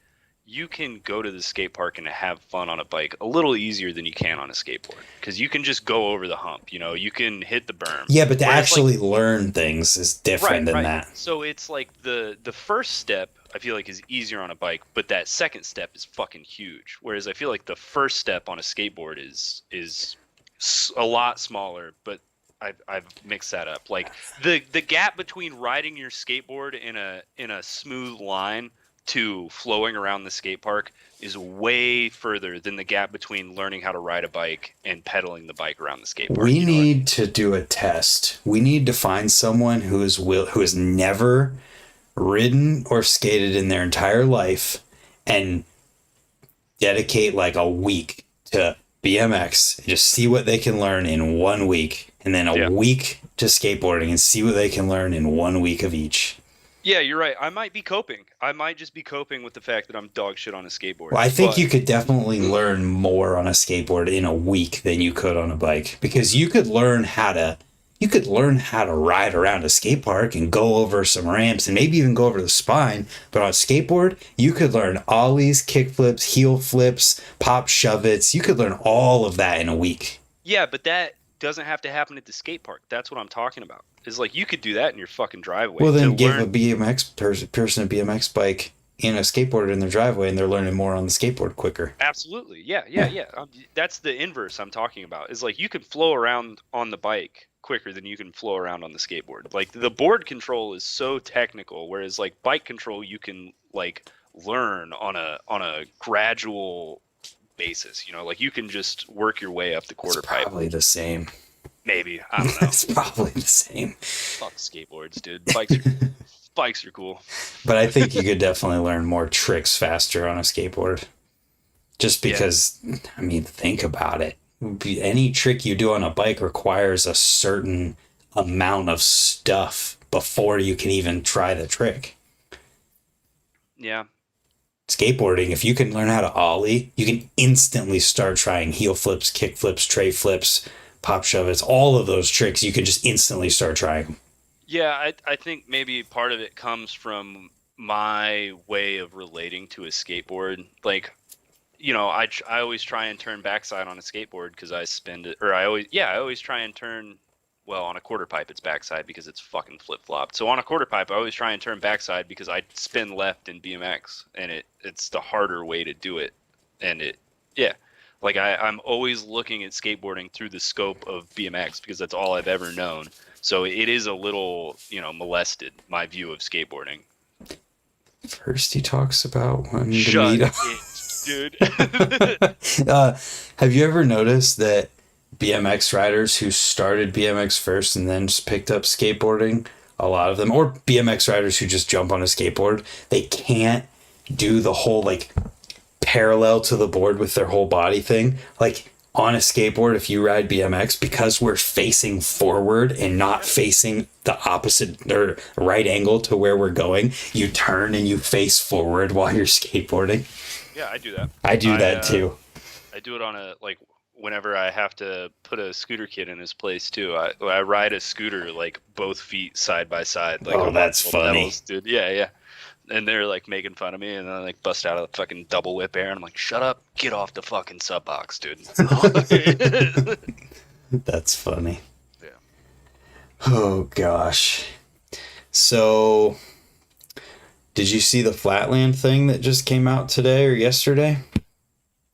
you can go to the skate park and have fun on a bike a little easier than you can on a skateboard because you can just go over the hump. You can hit the berm. Yeah, but to Whereas like actually learn things is different right, than right. that. So it's like the first step I feel like is easier on a bike, but that second step is fucking huge. Whereas I feel like the first step on a skateboard is a lot smaller, but I've mixed that up. Like the gap between riding your skateboard in a smooth line to flowing around the skate park is way further than the gap between learning how to ride a bike and pedaling the bike around the skate park. We You know what I mean? need to do a test. We need to find someone who has never ridden or skated in their entire life and dedicate like a week to BMX and just see what they can learn in 1 week, and then a Yeah. week to skateboarding and see what they can learn in 1 week of each. Yeah, you're right. I might be coping. I might just be coping with the fact that I'm dog shit on a skateboard. Well, I think But you could definitely learn more on a skateboard in a week than you could on a bike, because you could learn how to ride around a skate park and go over some ramps and maybe even go over the spine. But on a skateboard, you could learn ollies, kick flips, heel flips, pop shove-its. You could learn all of that in a week. yeah, but that doesn't have to happen at the skate park. That's what I'm talking about. Is like you could do that in your fucking driveway. Well, then to give learn. a person a BMX bike and a skateboard in their driveway, and they're learning more on the skateboard quicker. Absolutely. Yeah. That's the inverse I'm talking about. Is like you can flow around on the bike quicker than you can flow around on the skateboard. Like the board control is so technical, whereas like bike control you can like learn on a gradual basis. Like you can just work your way up the quarter It's pipe. probably the same. Maybe. I don't know. It's probably the same. Fuck skateboards, dude. Bikes are cool. But I think you could definitely learn more tricks faster on a skateboard. Just because, I mean, think about it. Any trick you do on a bike requires a certain amount of stuff before you can even try the trick. Yeah. Skateboarding, if you can learn how to ollie, you can instantly start trying heel flips, kick flips, tray flips, pop shove-its, all of those tricks. You can just instantly start trying them. Yeah, I think maybe part of it comes from my way of relating to a skateboard. Like, I always try and turn backside on a skateboard because I spend it, or I always try and turn, well, on a quarter pipe, it's backside because it's fucking flip-flopped. So on a quarter pipe, I always try and turn backside because I spin left in BMX, and it's the harder way to do it. And like I'm always looking at skateboarding through the scope of BMX because that's all I've ever known. So it is a little, molested, my view of skateboarding. First, he talks about wanting to Shut meet it, dude. Have you ever noticed that BMX riders who started BMX first and then just picked up skateboarding, a lot of them, or BMX riders who just jump on a skateboard, they can't do the whole like parallel to the board with their whole body thing? Like on a skateboard, if you ride BMX, because we're facing forward and not facing the opposite or right angle to where we're going, you turn and you face forward while you're skateboarding. Yeah, I do that. I do that too. I do it on whenever I have to put a scooter kid in his place too. I ride a scooter like both feet side by side. Like, oh, that's funny. pedals, dude. Yeah. And they're like making fun of me, and then I like bust out of the fucking double whip air, and I'm like, "Shut up, get off the fucking sub box, dude." That's funny. Yeah. Oh gosh. So, did you see the Flatland thing that just came out today or yesterday?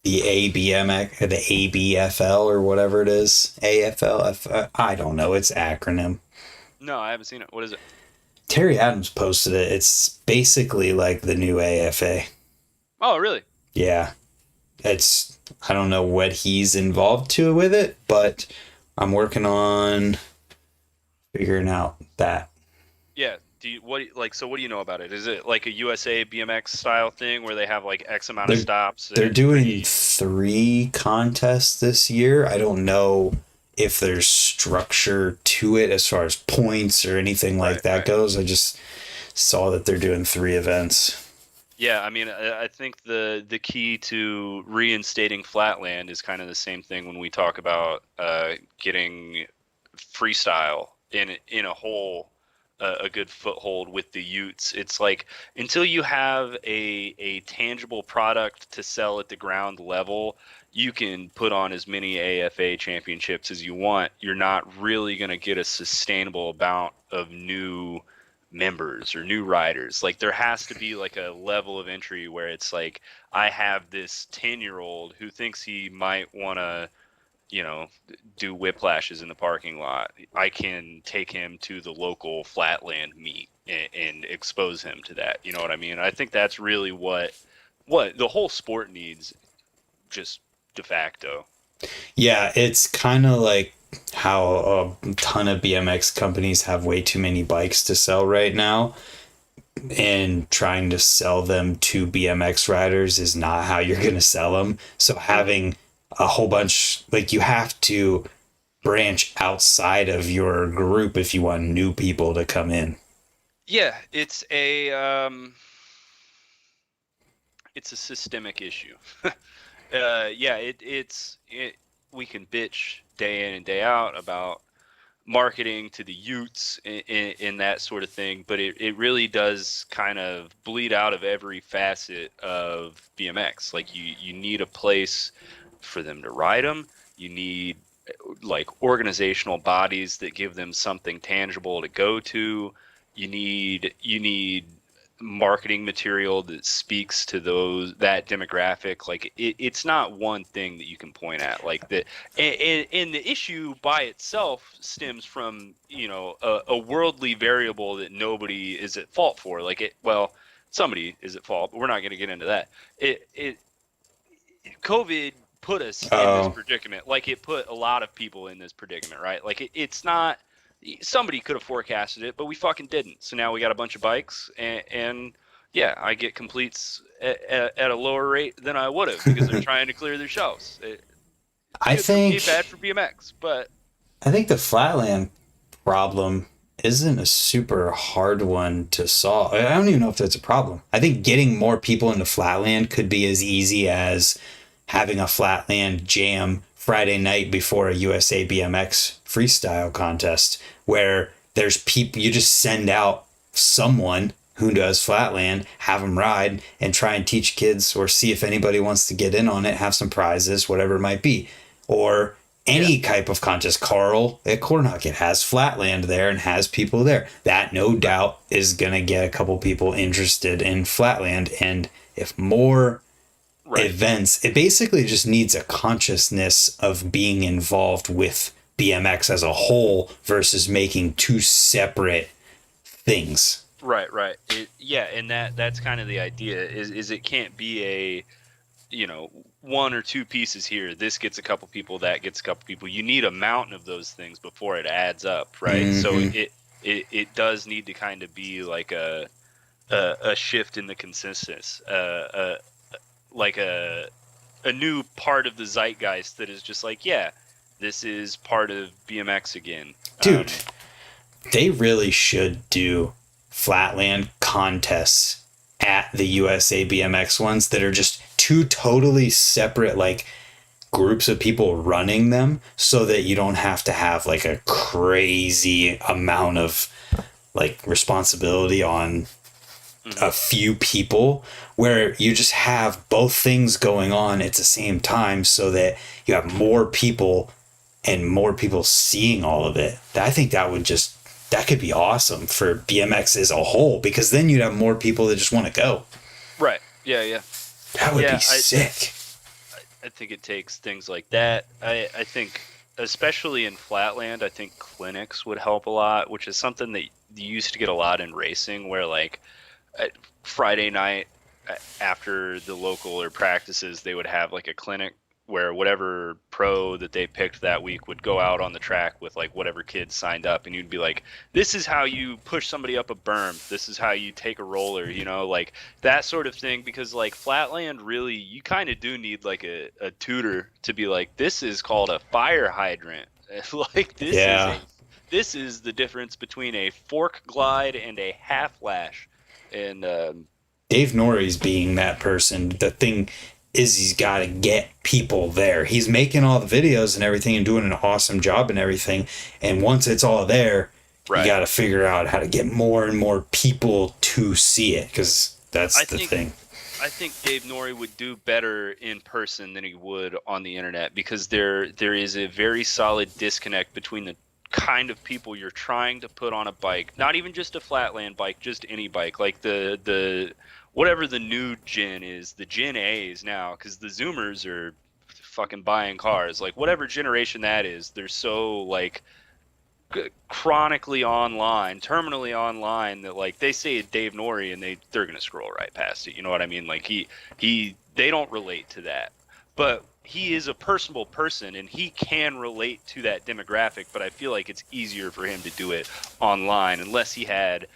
The ABMX, the ABFL or whatever it is, AFL. I don't know. It's acronym. No, I haven't seen it. What is it? Terry Adams posted it. It's basically like the new AFA. Oh, really? Yeah. I don't know what he's involved to with it, but I'm working on figuring out that. Yeah. what do you know about it? Is it like a USA BMX style thing where they have like X amount of They're stops and they're it's doing pretty 3 contests this year. I don't know if there's structure to it as far as points or anything like right, that right. goes. I just saw that they're doing 3 events. Yeah, I mean, I think the key to reinstating flatland is kind of the same thing when we talk about getting freestyle in a hole, a good foothold with the Utes. It's like until you have a tangible product to sell at the ground level, you can put on as many AFA championships as you want. You're not really going to get a sustainable amount of new members or new riders. Like there has to be like a level of entry where it's like I have this 10-year-old who thinks he might want to, do whiplashes in the parking lot. I can take him to the local flatland meet and expose him to that. You know what I mean? I think that's really what the whole sport needs, just de facto. Yeah, it's kind of like how a ton of BMX companies have way too many bikes to sell right now, and trying to sell them to BMX riders is not how you're going to sell them. So Mm-hmm. having a whole bunch, like, you have to branch outside of your group if you want new people to come in. Yeah, it's a systemic issue. Yeah, we can bitch day in and day out about marketing to the Utes in that sort of thing, but it really does kind of bleed out of every facet of BMX. Like you need a place for them to ride them. You need like organizational bodies that give them something tangible to go to. You need marketing material that speaks to that demographic. Like it's not one thing that you can point at like that. And the issue by itself stems from a worldly variable that nobody is at fault for. Like somebody is at fault, but we're not going to get into that. It COVID put us in this Oh, predicament. Like it put a lot of people in this predicament, right? Like it's not somebody could have forecasted it, but we fucking didn't. So now we got a bunch of bikes, and yeah, I get completes at a lower rate than I would have because they're trying to clear their shelves. It's I good for me, bad think for BMX, but I think the flatland problem isn't a super hard one to solve. I don't even know if that's a problem. I think getting more people into flatland could be as easy as having a flatland jam Friday night before a USA BMX freestyle contest where there's people, you just send out someone who does flatland, have them ride and try and teach kids or see if anybody wants to get in on it, have some prizes, whatever it might be. Or yeah, any type of contest. Carl at Cornhucket has flatland there and has people there. That no right, doubt is going to get a couple people interested in flatland. And if more right. events, it basically just needs a consciousness of being involved with BMX as a whole versus making two separate things. Right, right. Yeah, and that's kind of the idea is it can't be a one or two pieces here. This gets a couple people, that gets a couple people. You need a mountain of those things before it adds up, right? So Mm-hmm. it does need to kind of be like a shift in the consensus, like a new part of the zeitgeist that is just like, yeah, this is part of BMX again. Dude, they really should do flatland contests at the USA BMX ones that are just two totally separate, like, groups of people running them so that you don't have to have like a crazy amount of like responsibility on Mhm. a few people, where you just have both things going on at the same time so that you have more people and more people seeing all of it. I think that could be awesome for BMX as a whole, because then you'd have more people that just want to go. Right. Yeah, yeah. That would be Yeah, sick. I think it takes things like that. I think, especially in flatland, I think clinics would help a lot, which is something that you used to get a lot in racing, where like Friday night after the local or practices, they would have like a clinic where whatever pro that they picked that week would go out on the track with like whatever kids signed up, and you'd be like, this is how you push somebody up a berm, this is how you take a roller, you know, like that sort of thing. Because like flatland, really, you kind of do need like a tutor to be like, this is called a fire hydrant. Like Yeah. this is the difference between a fork glide and a half lash. And Dave Norrie's being that person. The thing is, he's got to get people there. He's making all the videos and everything and doing an awesome job and everything. And once it's all there, right. You got to figure out how to get more and more people to see it, because that's the thing. I think Dave Norrie would do better in person than he would on the internet, because there is a very solid disconnect between the kind of people you're trying to put on a bike, not even just a flatland bike, just any bike, like the whatever the new gen is, the Gen A's now, because the Zoomers are fucking buying cars, like whatever generation that is, they're so like chronically online, terminally online, that like they say Dave Norrie and they're gonna scroll right past it. You know what I mean? Like they don't relate to that, but he is a personable person and he can relate to that demographic. But I feel like it's easier for him to do it online, unless he had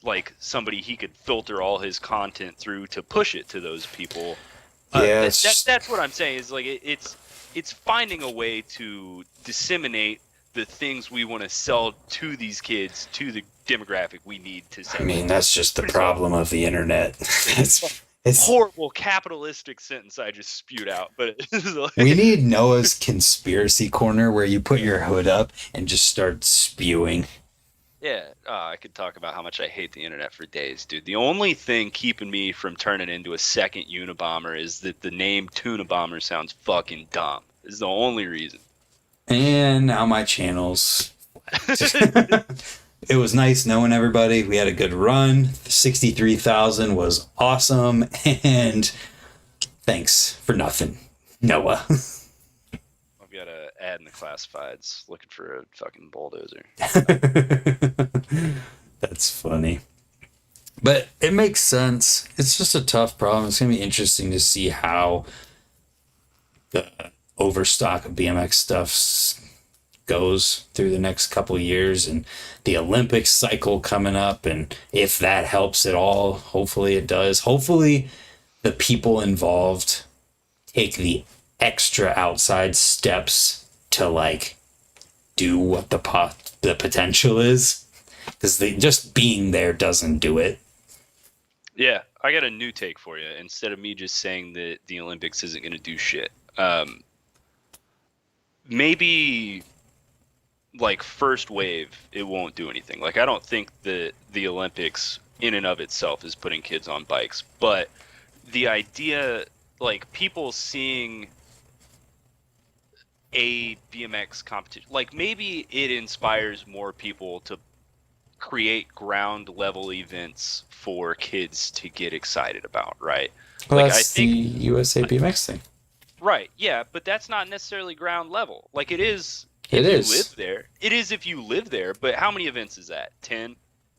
like somebody he could filter all his content through to push it to those people. That's what I'm saying, is like it's finding a way to disseminate the things we want to sell to these kids, to the demographic we need to sell. I mean, that's just the problem of the internet. It's horrible capitalistic sentence I just spewed out, but like, we need Noah's conspiracy corner where you put your hood up and just start spewing. Yeah, I could talk about how much I hate the internet for days, dude. The only thing keeping me from turning into a second Unabomber is that the name Tuna Bomber sounds fucking dumb. Is the only reason. And now my channel's it was nice knowing everybody. We had a good run. 63,000 was awesome. And thanks for nothing, Noah. I've got an ad in the classifieds looking for a fucking bulldozer. That's funny. But it makes sense. It's just a tough problem. It's going to be interesting to see how the overstock of BMX stuff goes through the next couple of years, and the Olympics cycle coming up, and if that helps at all. Hopefully it does. Hopefully the people involved take the extra outside steps to like do what the potential is, because just being there doesn't do it. Yeah, I got a new take for you. Instead of me just saying that the Olympics isn't going to do shit, maybe like first wave, it won't do anything. Like, I don't think that the Olympics in and of itself is putting kids on bikes, but the idea, like people seeing a BMX competition, like maybe it inspires more people to create ground level events for kids to get excited about, right? Well, like that's I think the USA BMX thing. Right, yeah, but that's not necessarily ground level. Like it is if you live there. It is if you live there, but how many events is that? 10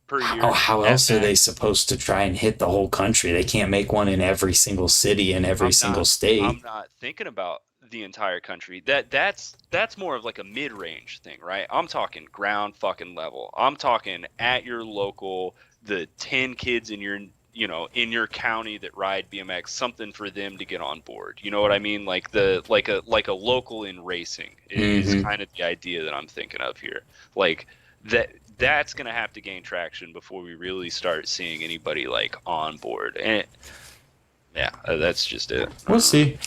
per year? Oh, how else are they supposed to try and hit the whole country? They can't make one in every single city and every single state. I'm not thinking about the entire country. That's more of like a mid-range thing, right? I'm talking ground fucking level. I'm talking at your local, the 10 kids in your in your county that ride BMX, something for them to get on board. You know what I mean? Like like a local in racing is kind of the idea that I'm thinking of here. Like that's going to have to gain traction before we really start seeing anybody like on board. And yeah, that's just it. We'll see.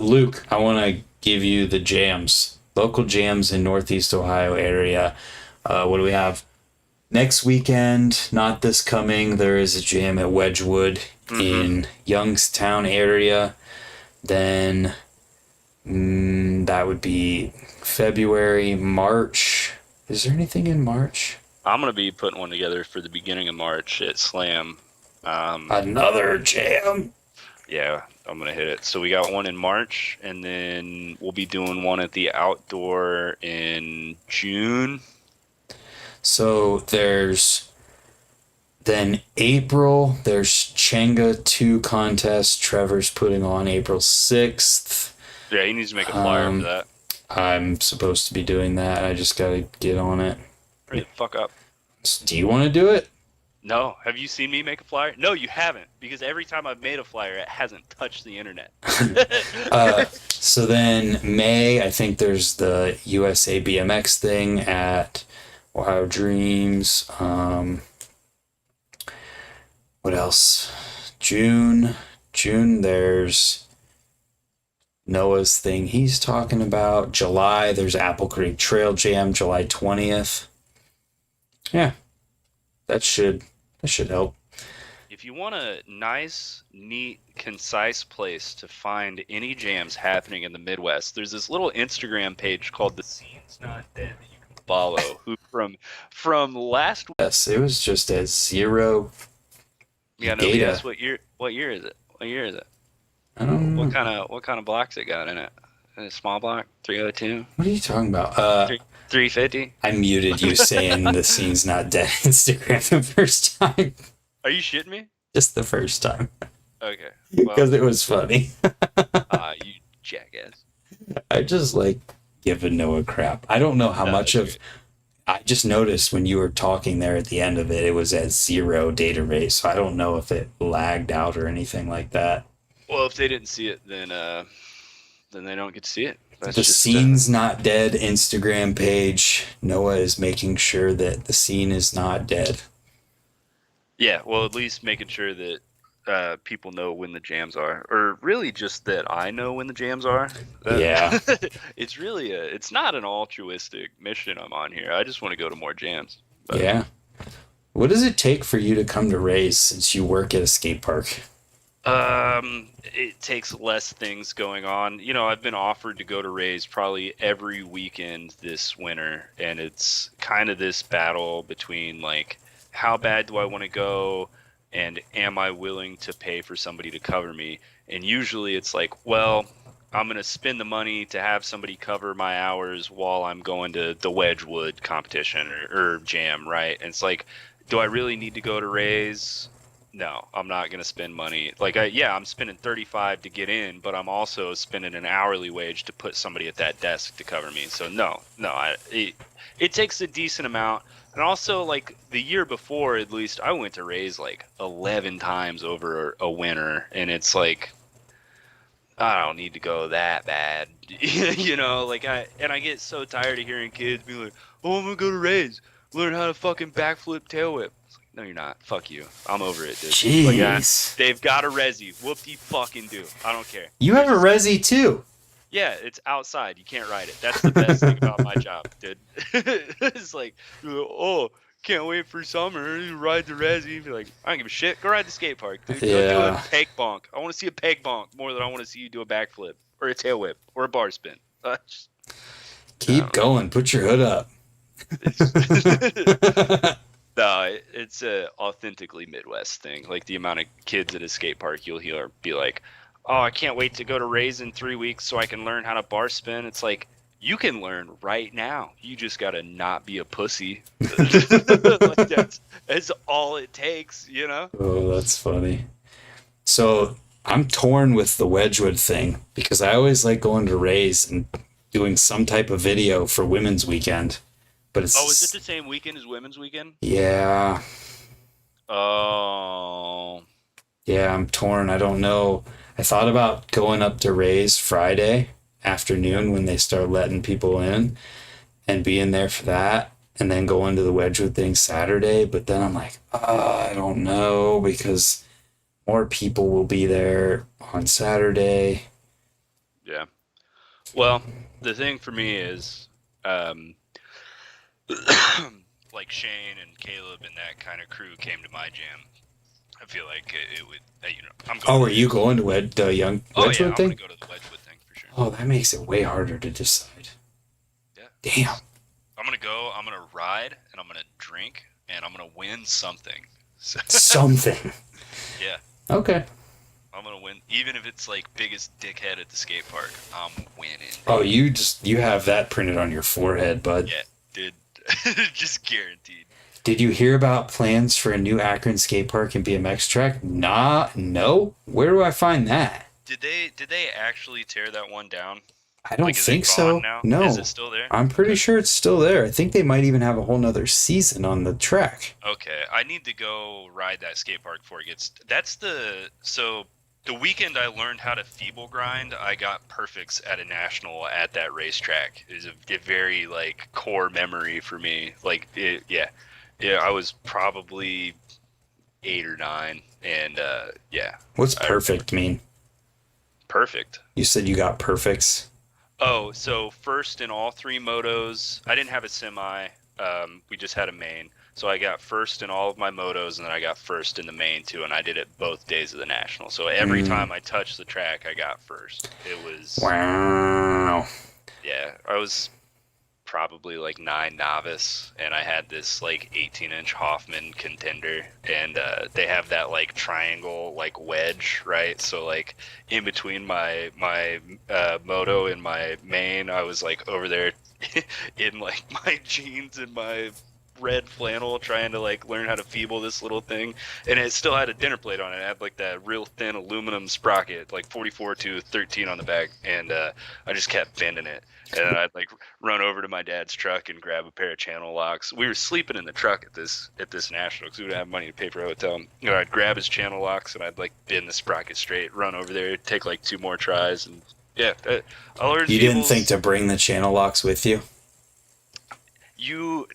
Luke, I want to give you the jams, local jams in Northeast Ohio area. What do we have? Next weekend, not this coming, there is a jam at Wedgwood in Youngstown area. Then that would be February, March. Is there anything in March? I'm going to be putting one together for the beginning of March at Slam. Another jam? Yeah, I'm going to hit it. So we got one in March, and then we'll be doing one at the outdoor in June. So there's then April, there's Chenga 2 contest Trevor's putting on April 6th. Yeah, he needs to make a flyer for that. I'm supposed to be doing that. I just gotta get on it. Hurry the fuck up. Do you want to do it? No. Have you seen me make a flyer? No, you haven't. Because every time I've made a flyer, it hasn't touched the internet. So then May, I think there's the USA BMX thing at Ohio Dreams. What else? June, there's Noah's thing he's talking about. July, there's Apple Creek Trail Jam, July 20th. Yeah, that should help. If you want a nice, neat, concise place to find any jams happening in the Midwest, there's this little Instagram page called The Scene's Not Dead that you can follow. Who from last week? Yes, it was just at zero. Yeah, no. Data. Guess what year? What year is it? I don't know. What kind of blocks it got in it? A small block, 302. What are you talking about? 350. I muted you saying The Scene's Not Dead Instagram the first time. Are you shitting me? Just the first time. Okay. Because it was funny. You jackass. I just like giving Noah crap. I don't know how much of. Good. I just noticed when you were talking there at the end of it, it was at 0 data rate. So I don't know if it lagged out or anything like that. Well, if they didn't see it, then they don't get to see it. That's the just, Scene's Not Dead Instagram page. Noah is making sure that the scene is not dead. Yeah, well, at least making sure that people know when the jams are, or really just that I know when the jams are. Yeah. It's really it's not an altruistic mission I'm on here. I just want to go to more jams. But, yeah. What does it take for you to come to Rays since you work at a skate park? It takes less things going on. You know, I've been offered to go to Rays probably every weekend this winter, and it's kind of this battle between like, how bad do I want to go, and am I willing to pay for somebody to cover me? And usually it's like, well, I'm going to spend the money to have somebody cover my hours while I'm going to the Wedgwood competition or jam, right? And it's like, do I really need to go to Rays? No, I'm not going to spend money. Like, I'm spending $35 to get in, but I'm also spending an hourly wage to put somebody at that desk to cover me. So no, it takes a decent amount. And also, like, the year before, at least, I went to Rays like 11 times over a winter, and it's like, I don't need to go that bad. You know, like, I get so tired of hearing kids be like, oh, I'm going to go to Rays, learn how to fucking backflip tail whip. No, you're not. Fuck you. I'm over it, dude. Jeez. They've got a resi. Whoop-de-fucking do. I don't care. You have a resi too. Yeah, it's outside. You can't ride it. That's the best thing about my job, dude. It's like, oh, can't wait for summer. You ride the resi. Be like, I don't give a shit. Go ride the skate park, dude. Yeah. Go do a peg bonk. I want to see a peg bonk more than I want to see you do a backflip or a tail whip or a bar spin. Keep going. Put your hood up. No, it's a authentically Midwest thing. Like the amount of kids at a skate park you'll hear be like, oh, I can't wait to go to Rays in 3 weeks so I can learn how to bar spin. It's like, you can learn right now. You just got to not be a pussy. Like that's all it takes, you know? Oh, that's funny. So I'm torn with the Wedgwood thing because I always like going to Rays and doing some type of video for Women's Weekend. But it's, is it the same weekend as Women's Weekend? Yeah. Oh. Yeah, I'm torn. I don't know. I thought about going up to Rays Friday afternoon when they start letting people in and being there for that and then going to the Wedgwood thing Saturday. But then I'm like, I don't know because more people will be there on Saturday. Yeah. Well, the thing for me is, like Shane and Caleb and that kind of crew came to my jam. I feel like it would, you know. I'm going. Oh, are you going to the young Wedgwood thing? I'm thing? going to go to the Wedgwood thing for sure. Oh, that makes it way harder to decide. Yeah. Damn. I'm going to go, I'm going to ride, and I'm going to drink, and I'm going to win something. Something. Yeah. Okay. I'm going to win, even if it's like biggest dickhead at the skate park, I'm winning. Oh, you have that printed on your forehead, bud. Yeah, dude. Just guaranteed. Did you hear about plans for a new Akron skate park and BMX track? No. Where do I find that? Did they actually tear that one down? I don't Like, is it think gone so. now? Is it No. still there? I'm pretty Okay. sure it's still there. I think they might even have a whole nother season on the track. Okay. I need to go ride that skate park before it gets. That's the weekend I learned how to feeble grind. I got perfects at a national at that racetrack. It is a very like core memory for me. Like yeah, yeah. I was probably 8 or 9, and yeah, What's I remember. perfect mean? Perfect. You said you got perfects. Oh, so first in all three motos. I didn't have a semi. We just had a main. So I got first in all of my motos, and then I got first in the main too. And I did it both days of the national. So every Mm, time I touched the track, I got first. It was, wow. yeah, I was probably like 9 novice, and I had this like 18-inch Hoffman contender, and they have that like triangle like wedge, right? So like in between my moto and my main, I was like over there in like my jeans and my red flannel trying to like learn how to feeble this little thing, and it still had a dinner plate on it. It had like that real thin aluminum sprocket, like 44 to 13 on the back, and I just kept bending it, and then I'd like run over to my dad's truck and grab a pair of channel locks. We were sleeping in the truck at this national because we didn't have money to pay for a hotel. You know, I'd grab his channel locks and I'd like bend the sprocket straight, run over there, take like 2 more tries, and yeah, I learned You didn't think Feebles. to bring the channel locks with you? You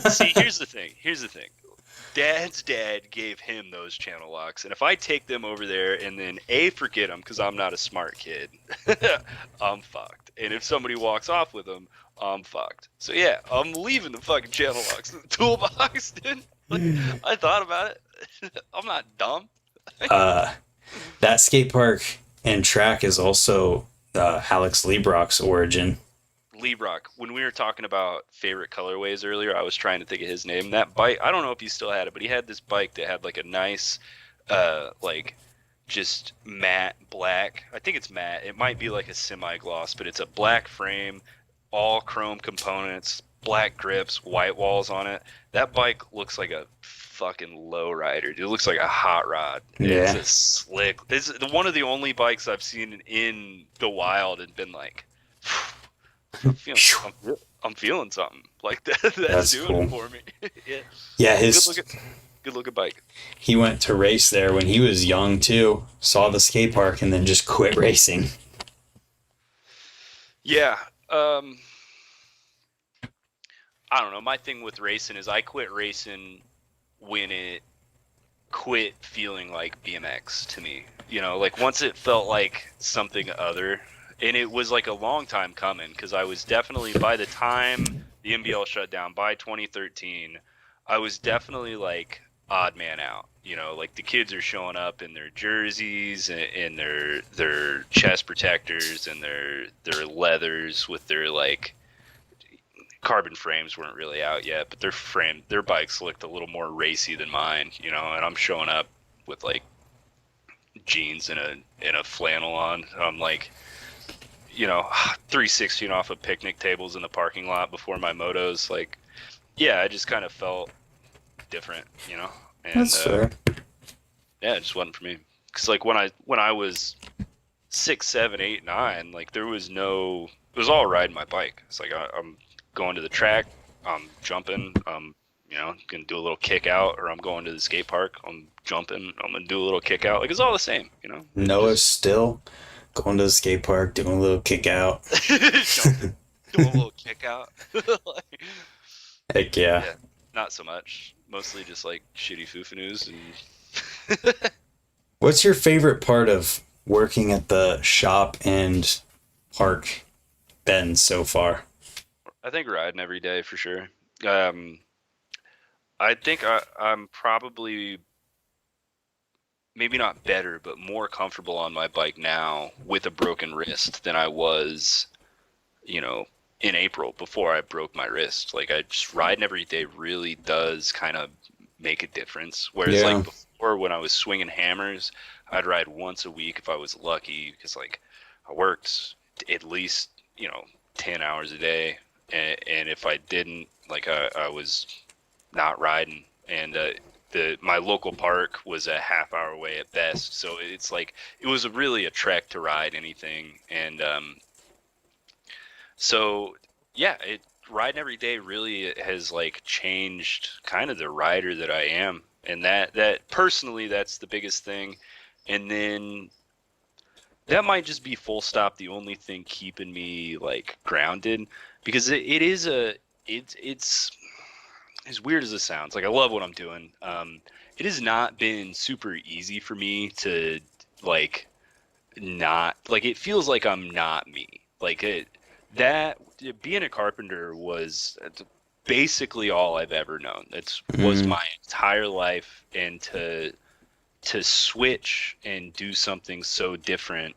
see, here's the thing. Here's the thing. Dad's dad gave him those channel locks, and if I take them over there and then forget them because I'm not a smart kid, I'm fucked. And if somebody walks off with them, I'm fucked. So yeah, I'm leaving the fucking channel locks in the toolbox, dude. Like, I thought about it. I'm not dumb. Uh, that skate park and track is also Alex Liebrock's origin. Lebrock, when we were talking about favorite colorways earlier, I was trying to think of his name. That bike, I don't know if he still had it, but he had this bike that had like a nice, like just matte black. I think it's matte. It might be like a semi-gloss, but it's a black frame, all chrome components, black grips, white walls on it. That bike looks like a fucking low rider, dude. It looks like a hot rod. It's Yeah, a slick. It's one of the only bikes I've seen in the wild and been like, I'm feeling, I'm feeling something like that. That's that's doing it cool. for me. Yeah, Yeah, good his looking, good looking bike. he went to race there when he was young too. Saw the skate park and then just quit racing. Yeah. I don't know. My thing with racing is I quit racing when it quit feeling like BMX to me. You know, like once it felt like something other, and it was like a long time coming because I was definitely, by the time the NBL shut down by 2013, I was definitely like odd man out. You know, like the kids are showing up in their jerseys and their chest protectors and their leathers with their like carbon frames weren't really out yet, but their bikes looked a little more racy than mine, you know, and I'm showing up with like jeans and a flannel on. I'm like, you know, 316 off of picnic tables in the parking lot before my motos. Like, yeah, I just kind of felt different, you know, and That's fair. yeah, it just wasn't for me. Cause like when I was 6, 7, 8, 9, like there was no, it was all riding my bike. It's like I'm going to the track, I'm jumping, you know, gonna do a little kick out, or I'm going to the skate park, I'm jumping, I'm gonna do a little kick out. Like it's all the same, you know. Noah's still going to the skate park, doing a little kick out. Jumping, doing a little kick out. Like, Heck yeah. yeah, not so much. Mostly just like shitty foofanoos and. What's your favorite part of working at the shop and park been so far? I think riding every day for sure. Um, I think I'm probably maybe not better, but more comfortable on my bike now with a broken wrist than I was, you know, in April before I broke my wrist. Like I just riding every day really does kind of make a difference. Whereas like Yeah. before when I was swinging hammers, I'd ride once a week if I was lucky because like I worked at least, you know, 10 hours a day. And if I didn't, like I was not riding. And my local park was a half hour away at best, so it's like it was really a trek to ride anything. And so yeah, riding every day really has like changed kind of the rider that I am, and that personally, that's the biggest thing. And then that might just be full stop the only thing keeping me like grounded, because it is it's as weird as it sounds, like I love what I'm doing. It has not been super easy for me to like not like, it feels like I'm not me. Like that being a carpenter was basically all I've ever known. It was Mm. my entire life, and to switch and do something so different.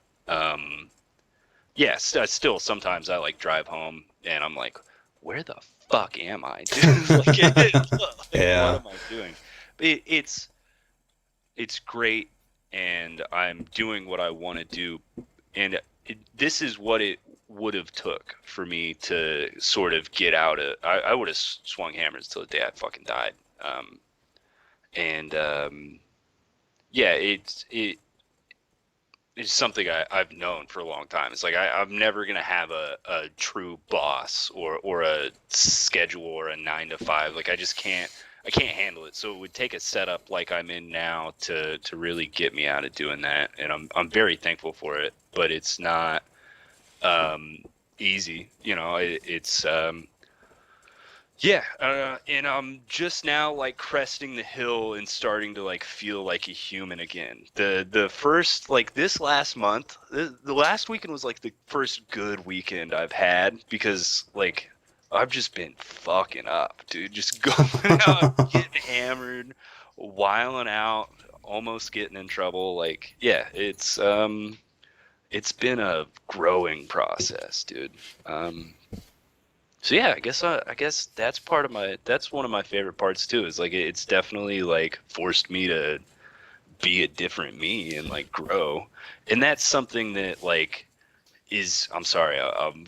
Yes, still sometimes I like drive home and I'm like, where the fuck am I, dude? Like what Yeah. am I doing? But it's great, and I'm doing what I want to do, and this is what it would have took for me to sort of get out of. I would have swung hammers till the day I fucking died. And yeah, it's something I've known for a long time. It's like I'm never gonna have a true boss or a schedule or a 9 to 5. Like I can't handle it. So it would take a setup like I'm in now to really get me out of doing that. And I'm very thankful for it. But it's not easy. You know, it's yeah, and I'm just now like cresting the hill and starting to like feel like a human again. The first, like this last month, the last weekend was like the first good weekend I've had, because like I've just been fucking up, dude. Just going out, getting hammered, wiling out, almost getting in trouble. Like, yeah, it's been a growing process, dude. So yeah, I guess that's one of my favorite parts too. Is like it's definitely like forced me to be a different me and like grow, and that's something that like is, I'm sorry,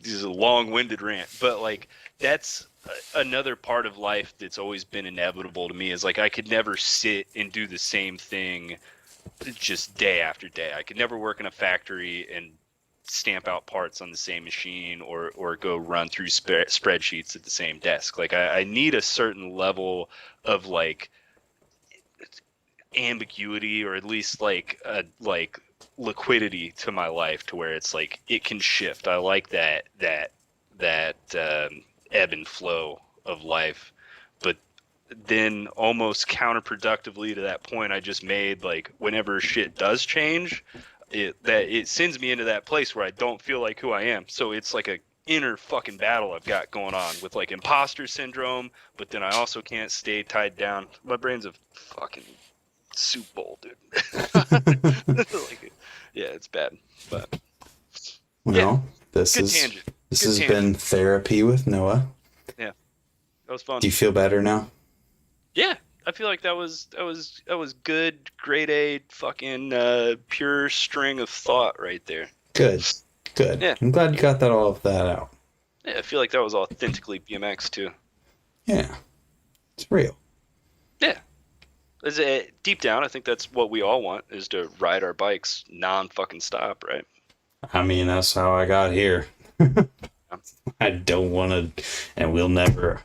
this is a long-winded rant, but like that's another part of life that's always been inevitable to me. Is like I could never sit and do the same thing just day after day. I could never work in a factory and stamp out parts on the same machine, or go run through spreadsheets at the same desk. Like I need a certain level of like ambiguity, or at least like liquidity to my life, to where it's like it can shift. I like that ebb and flow of life. But then almost counterproductively to that point I just made, like whenever shit does change, it sends me into that place where I don't feel like who I am. So it's like a inner fucking battle I've got going on with like imposter syndrome, but then I also can't stay tied down. My brain's a fucking soup bowl, dude. Like, yeah, it's bad, but yeah, Well, good tangent. this Good has tangent. been therapy with Noah. Yeah, that was fun. Do you feel better now? Yeah, I feel like that was good, grade A, fucking pure string of thought right there. Good. Good. Yeah, I'm glad you got that all of that out. yeah, I feel like that was authentically BMX too. Yeah. It's real. Yeah, deep down, I think that's what we all want, is to ride our bikes non-fucking stop, right? I mean, that's how I got here. I don't want to, and we'll never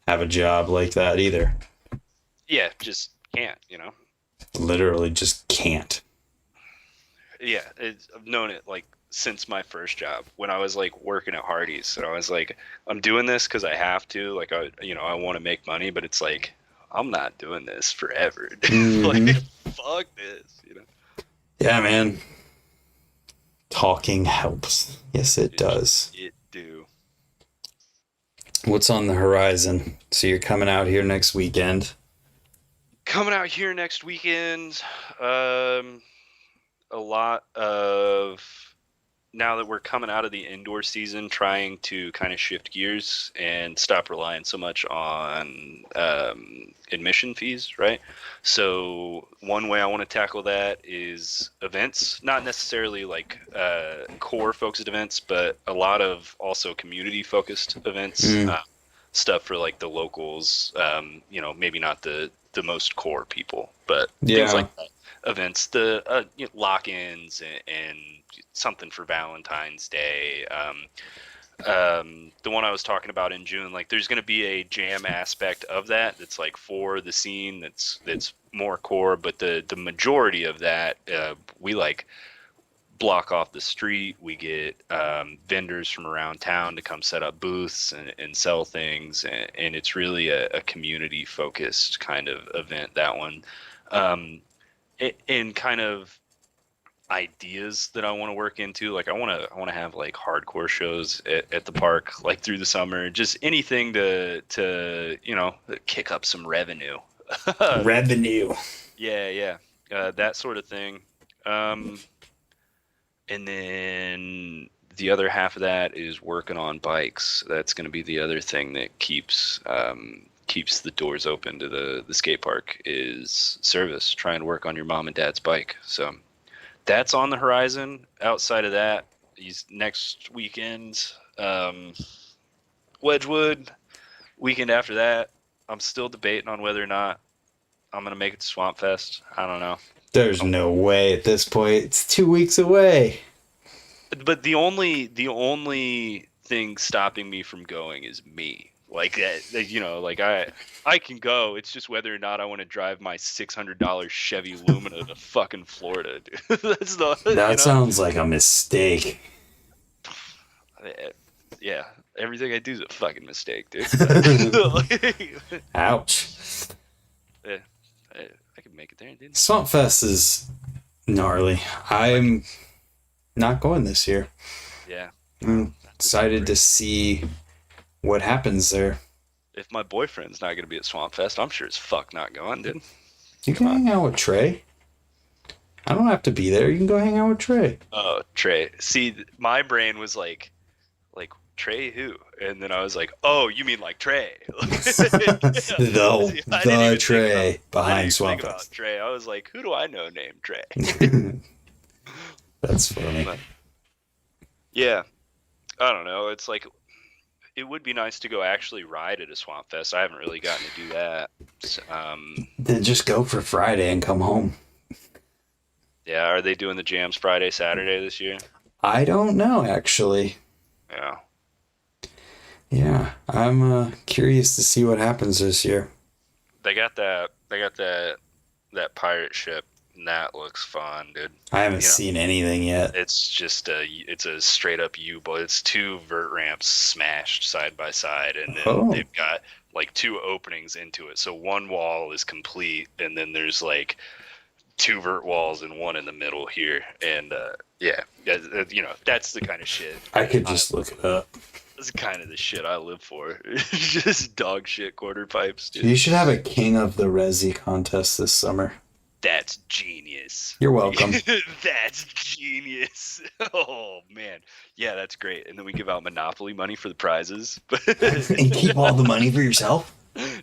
have a job like that either. Yeah, just can't, you know. Literally just can't. Yeah, I've known it like since my first job, when I was like working at Hardee's, and I was like, I'm doing this because I have to, like I want to make money, but it's like I'm not doing this forever. Mm-hmm. Like, fuck this, you know. Yeah, man. Talking helps. Yes, it does. It do. What's on the horizon? So you're coming out here next weekend. Coming out here next weekend, a lot of, now that we're coming out of the indoor season, trying to kind of shift gears and stop relying so much on admission fees, right? So one way I want to tackle that is events, not necessarily like core focused events, but a lot of also community focused events. Mm. stuff for like the locals. You know, maybe not the most core people, but things Yeah. like that. Events, the you know, lock-ins and something for Valentine's Day. The one I was talking about in June, like there's going to be a jam aspect of that that's like for the scene that's more core, but the majority of that we like block off the street. We get vendors from around town to come set up booths and sell things, and it's really a community focused kind of event, that one. And kind of ideas that I want to work into. Like I want to have like hardcore shows at the park, like through the summer, just anything to you know, kick up some revenue. Revenue. Yeah, yeah, that sort of thing. Um, and then the other half of that is working on bikes. That's going to be the other thing that keeps the doors open to the skate park, is service. Try and work on your mom and dad's bike. So that's on the horizon. Outside of that, these next weekends, Wedgwood. Weekend after that, I'm still debating on whether or not I'm gonna make it to Swamp Fest. I don't know. There's no way at this point. It's 2 weeks away. But the only thing stopping me from going is me. Like that, you know, like I can go. It's just whether or not I want to drive my $600 Chevy Lumina to fucking Florida, dude. That's the, you That know. sounds like a mistake. Yeah, everything I do is a fucking mistake, dude. Ouch. Yeah, I could make it there, dude. Swamp Fest is gnarly. I'm not going this year. Yeah. I'm excited to see what happens there. If my boyfriend's not gonna be at Swamp Fest, I'm sure as fuck not going, dude. You can hang out with Trey. I don't have to be there. You can go hang out with Trey. Oh, Trey. See, my brain was like Trey who? And then I was like, oh, you mean like Trey? The Trey behind Swamp Fest. Trey. I was like, who do I know named Trey? That's funny. But, yeah, I don't know. It's like, it would be nice to go actually ride at a Swamp Fest. I haven't really gotten to do that. So, Then just go for Friday and come home. yeah, are they doing the jams Friday, Saturday this year? I don't know, actually. Yeah. Yeah, I'm curious to see what happens this year. They got that pirate ship, and that looks fun, dude. I haven't seen anything yet. It's a straight up U-boat. It's two vert ramps smashed side by side, and then they've got like two openings into it. So one wall is complete, and then there's like two vert walls and one in the middle here. And yeah, you know, that's the kind of shit. I could just look it up. That's kind of the shit I live for. Just dog shit quarter pipes, dude. You should have a King of the Resi contest this summer. That's genius. You're welcome. That's genius. Oh, man. Yeah, that's great. And then we give out Monopoly money for the prizes. And keep all the money for yourself?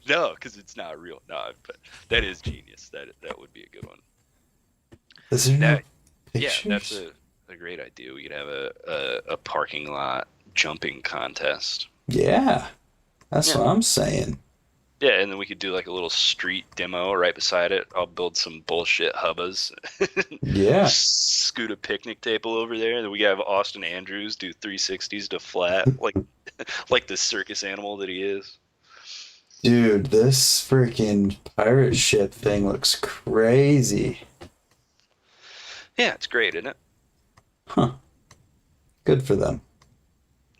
No, because it's not real. No, but that is genius. That would be a good one. Is there no pictures? Yeah, that's a great idea. We could have a parking lot jumping contest. Yeah, that's what I'm saying. Yeah, and then we could do like a little street demo right beside it. I'll build some bullshit hubbas. Yeah. Scoot a picnic table over there. Then we have Austin Andrews do 360s to flat, like the circus animal that he is. Dude, this freaking pirate ship thing looks crazy. Yeah, it's great, isn't it? Huh. Good for them.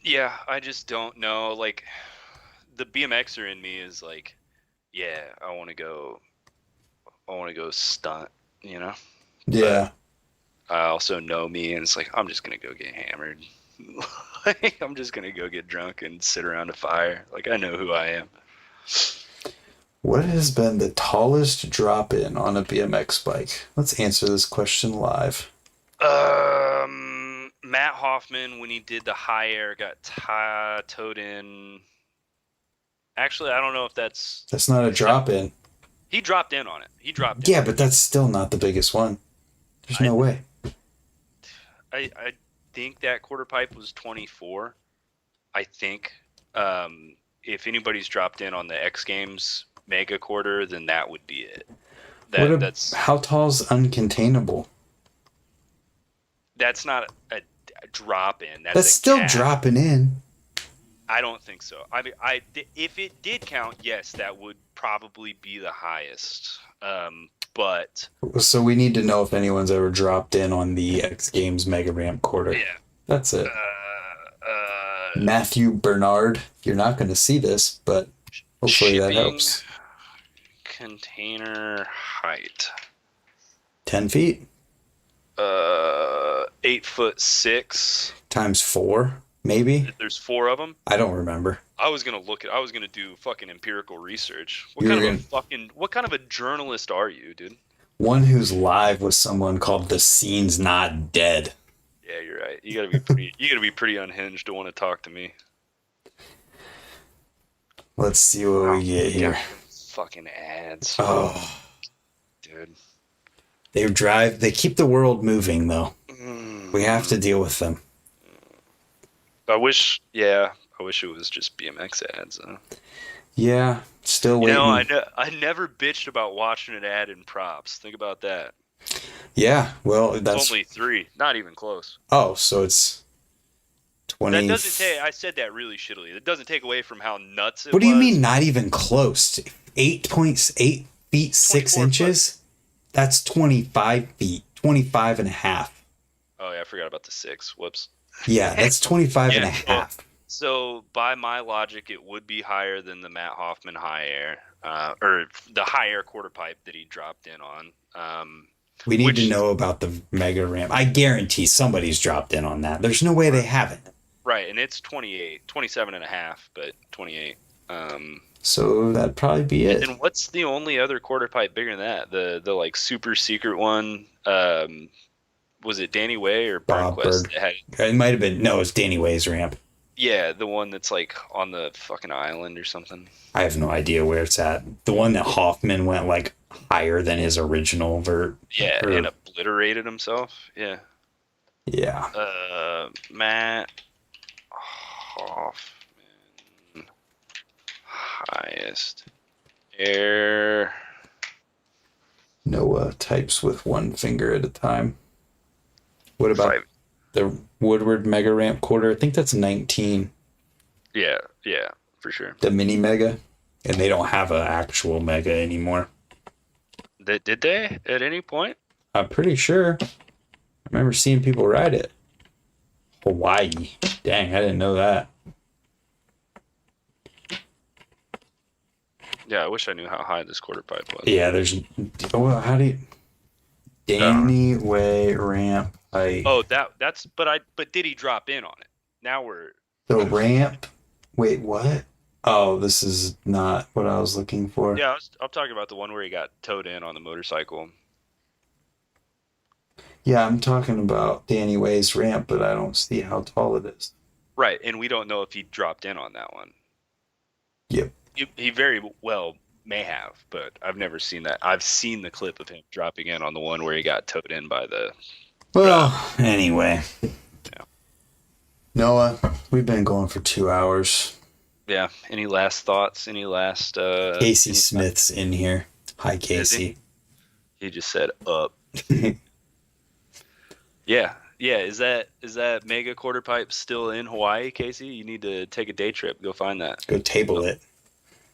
Yeah, I just don't know. Like, the BMXer in me is like, yeah, I want to go stunt, you know? Yeah. But I also know me, and it's like, I'm just going to go get hammered. Like, I'm just going to go get drunk and sit around a fire. Like, I know who I am. What has been the tallest drop-in on a BMX bike? Let's answer this question live. Matt Hoffman, when he did the high air, got towed in. Actually, I don't know if that's... That's not a drop-in. He dropped in on it. Yeah, but that's still not the biggest one. There's no way. I think that quarter pipe was 24. I think. if anybody's dropped in on the X Games Mega Quarter, then that would be it. That's how tall's uncontainable? That's not a drop in. That's still cap. dropping in. I don't think so. I mean, if it did count, yes, that would probably be the highest. But so we need to know if anyone's ever dropped in on the X Games Mega Ramp Quarter. Yeah, that's it. Matthew Bernard, you're not going to see this, but hopefully that helps. Container height. 10 feet. 8'6" times 4, maybe. There's 4 of them. I don't remember. I was gonna do fucking empirical research. What kind of a journalist are you, dude? One who's live with someone called The Scene's Not Dead. Yeah, you're right. You gotta be pretty unhinged to want to talk to me. Let's see what we get here. Fucking ads. Oh, dude. They keep the world moving though. We have to deal with them. I wish it was just BMX ads. Yeah, still waiting. I never bitched about watching an ad in props. Think about that. Yeah, well, that's only 3, not even close. Oh, so it's 20. That doesn't take. I said that really shittily. It doesn't take away from how nuts it was. What do you mean, not even close? 8.8 feet 6 inches. Foot. That's 25 feet, 25 and a half. Oh yeah, I forgot about the 6. Whoops. Yeah, that's 25 and a half. So by my logic, it would be higher than the Matt Hoffman high air, or the high air quarter pipe that he dropped in on. We need to know about the mega ramp. I guarantee somebody's dropped in on that. There's no way they haven't. Right, and it's 27 and a half, but 28. So that'd probably be it. And what's the only other quarter pipe bigger than that? The like super secret one. Was it Danny Way or Bob Bird? It might have been. No, it's Danny Way's ramp. Yeah, the one that's like on the fucking island or something. I have no idea where it's at. The one that Hoffman went like higher than his original vert. Yeah, and obliterated himself. Yeah. Yeah. Matt Hoffman highest air. Noah types with one finger at a time. What about the Woodward Mega Ramp Quarter? I think that's 19. Yeah, for sure. The mini Mega, and they don't have an actual Mega anymore. Did they at any point? I'm pretty sure. I remember seeing people ride it. Hawaii. Dang, I didn't know that. Yeah, I wish I knew how high this quarter pipe was. Yeah, there's. Well, how do you? Danny Way ramp height. Oh, that's. But did he drop in on it? Now we're. The ramp. Wait, what? Oh, this is not what I was looking for. Yeah, I'm talking about the one where he got towed in on the motorcycle. Yeah, I'm talking about Danny Way's ramp, but I don't see how tall it is. Right, and we don't know if he dropped in on that one. Yep. He very well may have, but I've never seen that. I've seen the clip of him dropping in on the one where he got towed in by the... Well, anyway. Yeah. Noah, we've been going for 2 hours. Yeah. Any last thoughts? Any last... Casey Smith's in here. Hi, Casey. He just said, up. Yeah. Yeah, is that mega quarter pipe still in Hawaii, Casey? You need to take a day trip. Go find that. Go table it.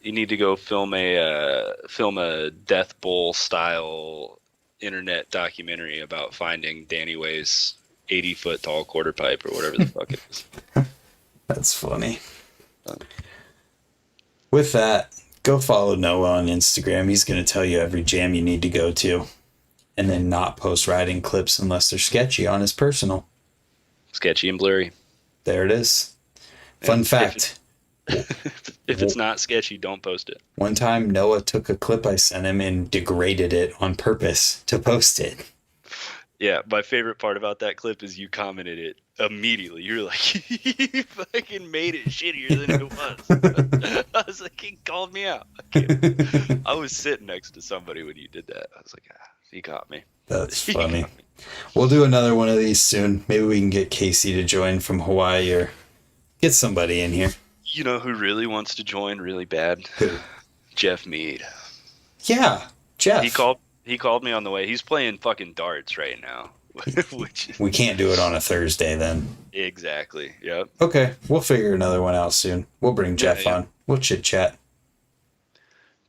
You need to go film a Death Bowl style internet documentary about finding Danny Way's 80-foot tall quarter pipe or whatever the fuck it is. That's funny. With that, go follow Noah on Instagram. He's going to tell you every jam you need to go to. And then not post riding clips unless they're sketchy on his personal. Sketchy and blurry. There it is. Fun fact. If it's not sketchy, don't post it. One time, Noah took a clip I sent him and degraded it on purpose to post it. Yeah, my favorite part about that clip is you commented it immediately. You were like, you fucking made it shittier than it was. I was like, he called me out. I was sitting next to somebody when you did that. I was like, he got me. That's funny. We'll do another one of these soon. Maybe we can get Casey to join from Hawaii or get somebody in here. You know who really wants to join really bad? Who? Jeff Mead. Yeah, Jeff. He called me on the way. He's playing fucking darts right now. Which We can't do it on a Thursday then. exactly. Yep. Okay, we'll figure another one out soon. We'll bring Jeff Yeah. on. We'll chit chat.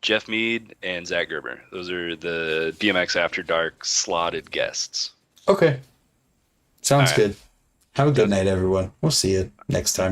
Jeff Mead and Zach Gerber. Those are the BMX After Dark slotted guests. Okay. Sounds All right. good. Have a good night, everyone. We'll see you next time.